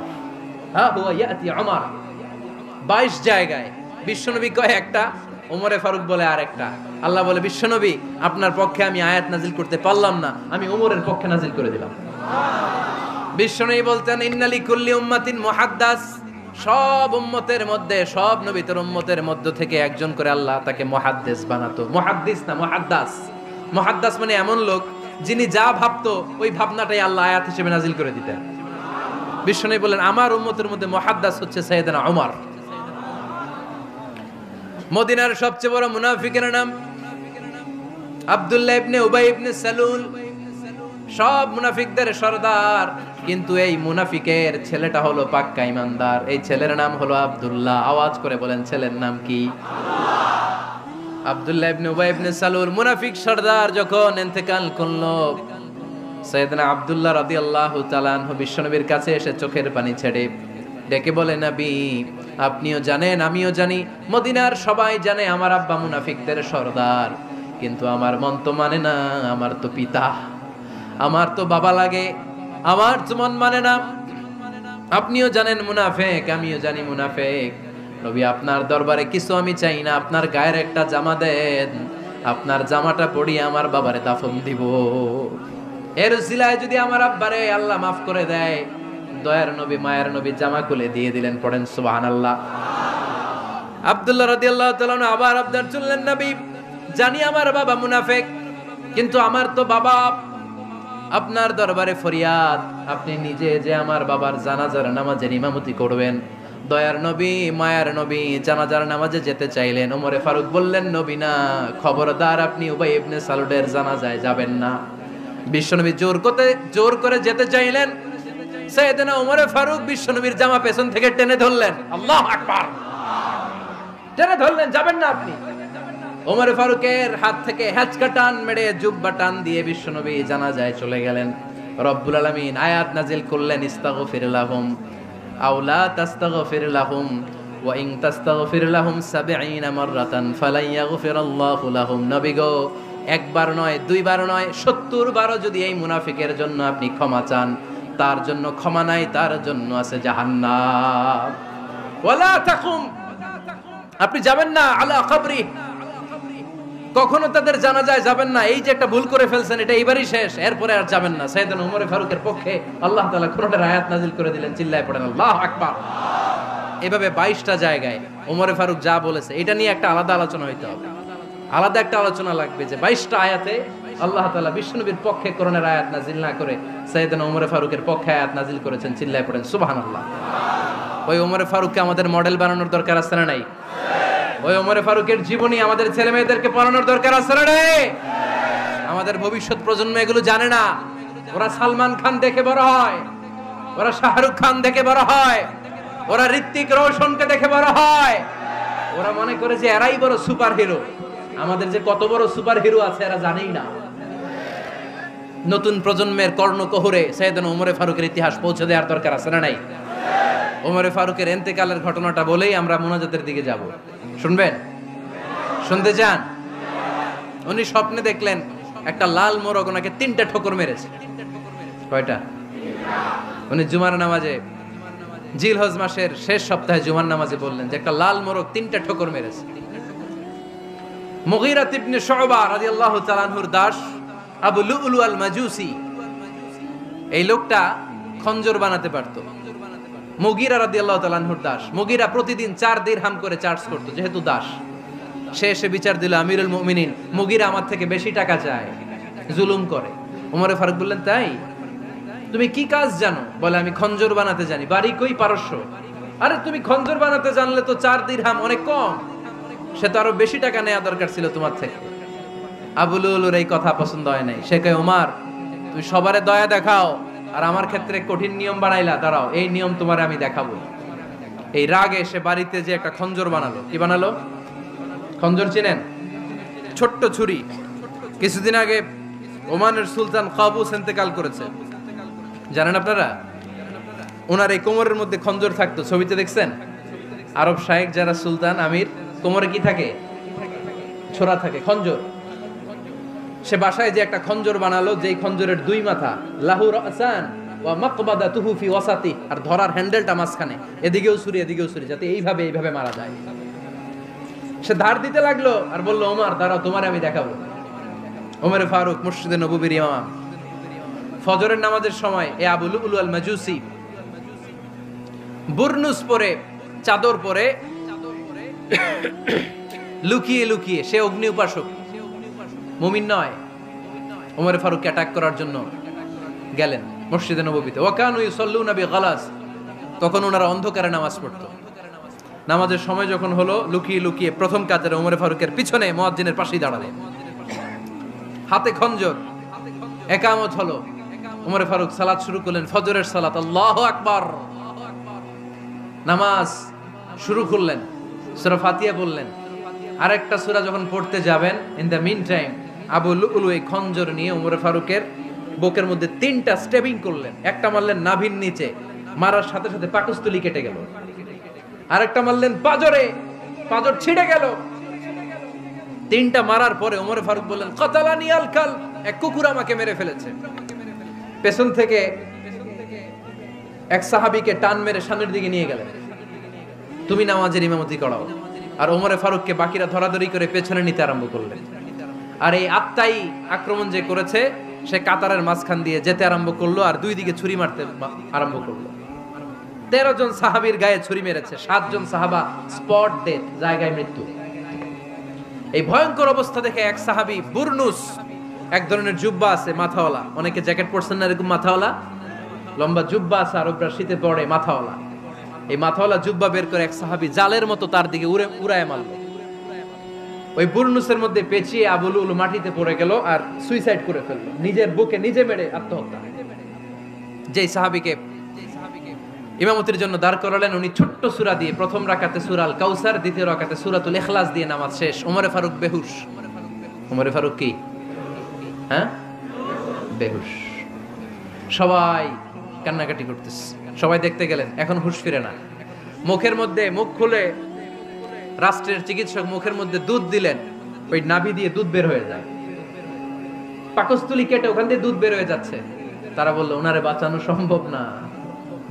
হ্যাঁ, হুয়া ইয়াতি ওমর। 22 জায়গায় বিশ্বনবী কয় একটা, ওমরে ফারুক বলে আরেকটা। আল্লাহ বলে, বিশ্বনবী আপনার পক্ষে আমি আয়াত নাজিল করতে পারলাম না, আমি ওমরের পক্ষে নাজিল করে দিলাম। বিশ্বনবী বলতেন, ইন্নালি কুল্লি উম্মাতিন মুহাদ্দাস, সব উম্মতের মধ্যে, সব নবীর উম্মতের মধ্য থেকে একজন করে আল্লাহ তাকে মুহাদ্দিস বানাতো। মুহাদ্দিস না, মুহাদ্দাস। মুহাদ্দাস মানে এমন লোক যিনি যা ভাবতো ওই ভাবনাটাই আল্লাহ আয়াত হিসেবে নাজিল করে দিতেন। বিশ্বনবী বলেন, আমার উম্মতের মধ্যে মুহাদ্দাস হচ্ছে সাইয়েদনা ওমর। মদিনার সবচেয়ে বড় মুনাফিকের নাম আব্দুল্লাহ ইবনে উবাই ইবনে সালুল, সব মুনাফিকদের সরদার। কিন্তু এই মুনাফিকের ছেলেটা হলো পাক্কা ইমানদার। এই ছেলের নাম হলো আব্দুল্লাহ। আওয়াজ করে বলেন, ছেলের নাম কি? আব্দুল্লাহ ইবনে উবাই ইবনে সালুল, মুনাফিক সরদার যখন ইন্তেকাল করলো, সাইয়েদনা আব্দুল্লাহ রাদিয়াল্লাহু তাআলা আনহু বিশ্বনবীর কাছে এসে চোখের পানি ছেড়ে ডেকে বলে, নবী আপনিও জানেন, আমিও জানি, মদিনার সবাই জানে আমার আব্বা মুনাফিকদের সরদার, কিন্তু আমার মন তো মানে না, আমার তো পিতা, আমার তো বাবা লাগে, আমার তো মন মানে না। আপনিও জানেন মুনাফিক, আমিও জানি মুনাফিক। নবী আপনার দরবারে কিছু আমি চাই না, আপনার গায়ের একটা জামা দেন, আপনার জামাটা পরিয়ে আমার বাবারে দাফন দিব। এর উসিলায় যদি আমার আব্বারে আল্লাহ মাফ করে দেয়, দয়ার নবী মায়ের নবী জামা খুলে দিয়ে দিলেন। পড়েন সুবহানাল্লাহ। আব্দুল্লাহ রাদিয়াল্লাহু তাআলা আবার আবদার চললেন, নবী জানি আমার বাবা মুনাফিক, কিন্তু আমার তো বাবা, আপনার দরবারে ফরিয়াদ, আপনি নিজে যে আমার বাবার জানাজার নামাজের ইমামতি করবেন। দয়ার নবী মায়ার নবী জানাজার নামাজে যেতে চাইলেন। ওমরে ফারুক বললেন, নবী না, খবরদার আপনি উবাই ইবনে সালুলের জানাজায় যাবেন না। বিশ্বনবী জোর করে যেতে চাইলেন। সাইয়েদনা ওমরে ফারুক বিশ্বনবীর জামা পেছন থেকে টেনে ধরলেন। আল্লাহু আকবার। টেনে ধরলেন, যাবেন না আপনি। ওমরে ফারুকের হাত থেকে হ্যাচকা টান মেরে জুব্বা টান দিয়ে বিশ্বনবী জানাজায় চলে গেলেন। রব্বুল আলামিন আয়াত নাজিল করলেন, ইস্তাগফির লাহুম আও লা তাস্তাগফির লাহুম ওয়া ইন তাস্তাগফির লাহুম ৭০ মাররাতান ফালান ইয়াগফিরাল্লাহু লাহুম। নবী গো, একবার নয়, দুইবার নয়, ৭০ বারও যদি এই মুনাফিকের জন্য আপনি ক্ষমা চান, তার জন্য ক্ষমা নাই, তার জন্য আছে জাহান্নাম। ওয়ালা তাকুম, আপনি যাবেন না আলা কবরি, কখনো তাদের জানাজায় যাবেন না। এই যে একটা ভুল করে ফেলছেন, এটা এইবারই শেষ, এরপরে আর যাবেন না। সাইয়েদনা ওমর ফারুকের পক্ষে আল্লাহ তাআলা কোরআনের আয়াত নাযিল করে দিলেন। চিল্লায় পড়েন আল্লাহু আকবার। এভাবে 22টা জায়গায় ওমর ফারুক যা বলেছে, এটা নিয়ে একটা আলাদা আলোচনা হইতে হবে, আলাদা একটা আলোচনা লাগবে যে 22টা আয়াতে আল্লাহ তাআলা বিশ্বনবীর পক্ষে কোরআনের আয়াত নাযিল না করে সাইয়েদনা ওমর ফারুকের পক্ষে আয়াত নাযিল করেছেন। চিল্লায় পড়েন সুবহানাল্লাহ। ওই ওমর ফারুককে আমাদের মডেল বানানোর দরকার আছে না নাই? ওই ওমরে ফারুকের জীবনী আমাদের ছেলে মেয়েদেরকে পড়ানোর দরকার আছে না রে? আমাদের ভবিষ্যৎ প্রজন্ম এগুলো জানে না। ওরা সালমান খান দেখে বড় হয়, ওরা শাহরুখ খান দেখে বড় হয়, ওরা ঋত্বিক রোশনকে দেখে বড় হয়। ওরা মনে করে যে এরাই বড় সুপার হিরো। আমাদের যে কত বড় সুপার হিরো আছে এরা জানেই না। নতুন প্রজন্মের কর্ণকোহরে সাইয়েদনা ওমরে ফারুকের ইতিহাস পৌঁছে দেওয়ার দরকার আছে না নাই? ওমরে ফারুকের ইন্তেকালের ঘটনাটা বলেই আমরা মুনাজাতের দিকে যাব। শুনবেন? শুনতে চান? উনি স্বপ্নে দেখলেন একটা লাল মোরগ ওনাকে 3টা ঠোকর মেরেছে। কয়টা? উনি জুমার নামাজে, জিলহজ মাসের শেষ সপ্তাহে জুমার নামাজে বললেন যে একটা লাল মোরগ 3টা ঠোকর মেরেছে। মুগীরা ইবনে শুবা রাদিয়াল্লাহু তাআলা আনহুর দাস আবু লুলু আল মাজুসি, এই লোকটা খঞ্জর বানাতে পারত। মুগীরা রাদিয়াল্লাহু তাআলা আনহুর দাস। মুগীরা প্রতিদিন 4 দিরহাম করে চার্জ করত, যেহেতু দাস। সে এসে বিচার দিল, আমিরুল মুমিনিন, মুগীরা আমার থেকে বেশি টাকা চায়, জুলুম করে। ওমরে ফারুক বললেন, তাই? তুমি কি কাজ জানো? বলে, আমি খঞ্জর বানাতে জানি। বাড়ি কই? পারস্য। আরে তুমি খঞ্জর বানাতে জানলে তো 4 দিরহাম অনেক কম, সে তো আরো বেশি টাকা নেওয়া দরকার ছিল তোমার থেকে। আবু লুলুর এই কথা পছন্দ হয় নাই। সে কয়, ওমর তুমি সবারে দয়া দেখাও আর আমার ক্ষেত্রে কঠিন নিয়ম বানাইলা, দাঁড়াও এই নিয়ম তোমারে আমি দেখাবো। এই রাগে সে বাড়িতে যে একটা খঞ্জর বানালো। কি বানালো? খঞ্জর চিনেন? ছোট্ট ছুরি। কিছুদিন আগে ওমানের সুলতান কাবুস ইন্তেকাল করেছে, জানেন আপনারা? ওনার এই কোমরের মধ্যে খঞ্জর থাকতো, ছবিতে দেখছেন? আরব শায়েখ যারা সুলতান আমির, কোমরে কি থাকে? ছোরা থাকে, খঞ্জর। সে বাসায় যে একটা খঞ্জর বানালো, যেই খঞ্জরের দুই মাথা, লাহু রাসান ওয়া মাকবাদাতুহু ফি ওয়াসাতি, আর ধরার হ্যান্ডেলটা মাঝখানে, এদিকেও ছুরি এদিকেও ছুরি, যাতে এইভাবে মারা যায়। সে ধার দিতে লাগলো আর বলল, ওমর দাঁড়াও, তোমারে আমি দেখাবো। ওমরে ফারুক মসজিদে নববীর ইমাম, ফজরের নামাজের সময় এ আবু লুলু আল মাজুসি বুরনুস পরে, চাদর পরে, লুকিয়ে লুকিয়ে, সে অগ্নি উপাসক, মুমিন নয়, ওমরে ফারুককে অ্যাটাক করার জন্য গেলেন মসজিদে নববীতে। ওয়াকানু ইউসাল্লুনা বিগালাস, তখন ওনারা অন্ধকারে নামাজ পড়তো। নামাজের সময় যখন হলো, লুকিয়ে লুকিয়ে প্রথম কাতারে ওমরে ফারুকের পিছনে মুয়াজ্জিনের পাশেই দাঁড়ালেন, হাতে খঞ্জর। ইকামত হলো, ওমরে ফারুক সালাত শুরু করলেন, ফজরের সালাত, আল্লাহু আকবার। নামাজ শুরু করলেন, সূরা ফাতিহা বললেন। আরেকটা সূরা যখন পড়তে যাবেন, in the mean time Abu Lulu এই খঞ্জর নিয়ে ওমরে ফারুকের বুকের মধ্যে 3টা স্টেবিং করলেন। একটা মারলেন নাভির নিচে, মারার সাথে সাথে পাকস্থলী কেটে গেল। আরেকটা মারলেন পাজরে, পাজর ছিঁড়ে গেল। 3টা মারার পরে ওমরে ফারুক বললেন, কাতালানি আল কাল, এক কুকুর আমাকে মেরে ফেলেছে। পেছন থেকে এক সাহাবীকে টান মেরে সামনের দিকে নিয়ে গেলেন, তুমি নামাজের ইমামতি করাও। আর ওমরে ফারুককে বাকিরা ধরাধরি করে পেছনে নিতে আরম্ভ করলেন। আর এই আত্মাই আক্রমণ যে করেছে, সে কাতারের মাঝখান দিয়ে যেতে আরম্ভ করলো, আর দুই দিকে ছুরি মারতে আরম্ভ করলো। 13 জন সাহাবীর গায়ে ছুরি মেরেছে, 7 জন সাহাবা স্পট ডেথ, জায়গায় মৃত্যু। এই ভয়ঙ্কর অবস্থা দেখে এক সাহাবী বুরনুস, এক ধরনের জুব্বা আছে মাথাওয়ালা, অনেকে জ্যাকেট পরছেন না এরকম মাথাওয়ালা, লম্বা জুব্বা আছে, আরবরা শীতে পরে মাথাওয়ালা, এই মাথাওয়ালা জুব্বা বের করে এক সাহাবী জালের মতো তার দিকে উড়ায় মারলো। ওই বুরনুসের মধ্যে পেঁচিয়ে আবু লুলু মাটিতে পড়ে গেল আর সুইসাইড করে ফেললো, নিজের বুকে নিজে মেরে আত্মহত্যা। যেই সাহাবীকে ইমামতির জন্য দাঁড় করালেন, উনি ছোট্ট সূরা দিয়ে, প্রথম রাকাতে সূরা আল কাউসার, দ্বিতীয় রাকাতে সূরাতুল ইখলাস দিয়ে নামাজ শেষ। ওমরে ফারুক বেহুশ। ওমরে ফারুক কি? হ্যাঁ, বেহুশ। সবাই কান্নাকাটি করতেছে, সবাই দেখতে গেলেন, এখন হুঁশ ফিরে না। মুখের মধ্যে, মুখ খুলে রাষ্ট্রের চিকিৎসক মুখের মধ্যে দুধ দিলেন, ওই নাভি দিয়ে দুধ বের হয়ে যায়, পাকস্থলী কেটে ওখান দিয়ে দুধ বের হয়ে যাচ্ছে। তারা বললো, ওনারে বাঁচানো সম্ভব না,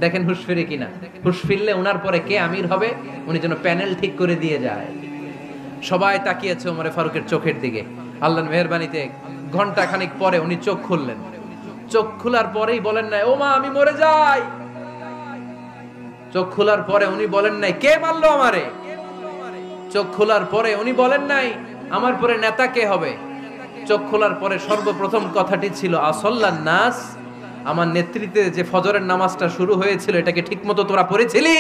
দেখেন হুঁশ ফিরে কিনা। হুঁশ ফিরলে ওনার পরে কে আমির হবে, উনি যেন প্যানেল ঠিক করে দিয়ে যায়। সবাই তাকিয়েছে ওমরে ফারুকের চোখের দিকে। আল্লাহর মেহেরবানিতে ঘন্টা খানিক পরে উনি চোখ খুললেন। চোখ খোলার পরেই বলেন নাই, ও মা আমি মরে যাই। চোখ খোলার পরে উনি বলেন নাই, কে মারলো আমারে। চোখ খোলার পরে উনি বলেন নাই, আমার পরে নেতা কে হবে। চোখ খোলার পরে সর্বপ্রথম কথাটি ছিল, আসল্লান নাস, আমার নেতৃত্বে যে ফজরের নামাজটা শুরু হয়েছিল, এটাকে ঠিকমতো তোরা পড়েছিলি?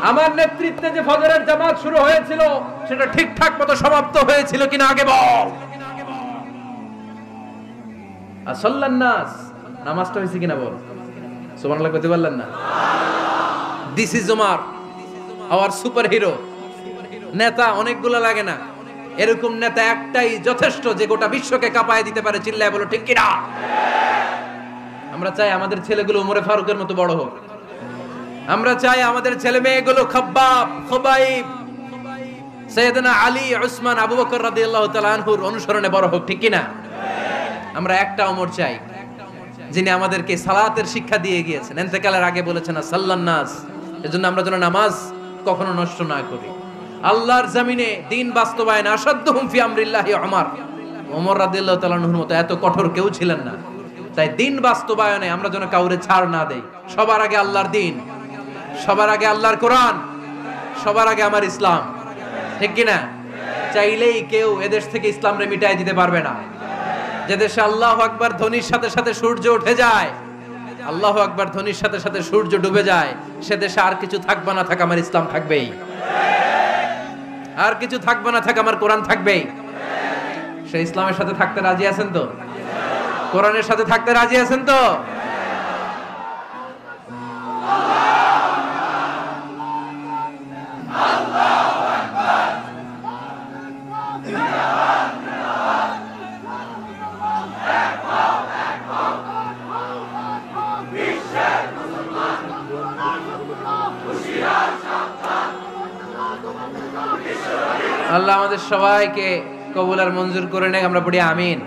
আমার নেতৃত্বে যে ফজরের জামাত শুরু হয়েছিল, সেটা ঠিকঠাক মতো সমাপ্ত হয়েছিল কিনা আগে বল। আসল্লান নাস, নামাজটা হয়েছে কিনা বল। সুবহানাল্লাহ কইতে পারলেন না? This is Omar, hour super hero. নেতা অনেকগুলো লাগে না, এরকম নেতা একটাই যথেষ্ট, যে গোটা বিশ্বকে কাঁপায় দিতে পারে। চিল্লায় বলো ঠিক কিনা? আমরা চাই আমাদের ছেলেগুলো ওমরে ফারুকের মতো বড় হোক। আমরা চাই আমাদের ছেলে মেয়েগুলো খাব্বাব, খুবাইব, সাইয়েদনা আলী, উসমান, আবু বকর রাদিয়াল্লাহু তাআলা আনহুর অনুসরণে বড় হোক, ঠিক কিনা? আমরা একটা ওমর চাই, যিনি আমাদেরকে সালাতের শিক্ষা দিয়ে গিয়েছেন, ইন্তেকালের আগে বলেছেন সাল্লান নাস। এজন্য আমরা যেন নামাজ কখনো নষ্ট না করি। আল্লাহর জমিনে দিন বাস্তবায়ন আসাদ্দুহুম ফি আমরিল্লাহি ওমর রাদিয়াল্লাহু তাআলা আনহুর মতো এত কঠোর কেউ ছিলেন না। তাই দিন বাস্তবায়নে আমরা যেন কাউরে ছাড় না দেই। সবার আগে আল্লাহর দিন, সবার আগে আল্লাহর কোরআন, সবার আগে আমার ইসলাম, ঠিক কিনা? চাইলেই কেউ এদেশ থেকে ইসলামরে মিটাই দিতে পারবে না। যে দেশে আল্লাহু আকবার ধ্বনির সাথে সাথে সূর্য উঠে যায়, আল্লাহু আকবার ধ্বনির সাথে সাথে সূর্য ডুবে যায়, সে দেশে আর কিছু থাকবে না থাক, আমার ইসলাম থাকবেই। আর কিছু থাকবে না থাক, আমার কোরআন থাকবেই। সে ইসলামের সাথে থাকতে রাজি আছেন তো? কোরআনের সাথে থাকতে রাজি আছেন তো? আল্লাহ আমাদের সবাইকে কবুল আর মঞ্জুর করে নেক, আমরা পড়ি আমিন।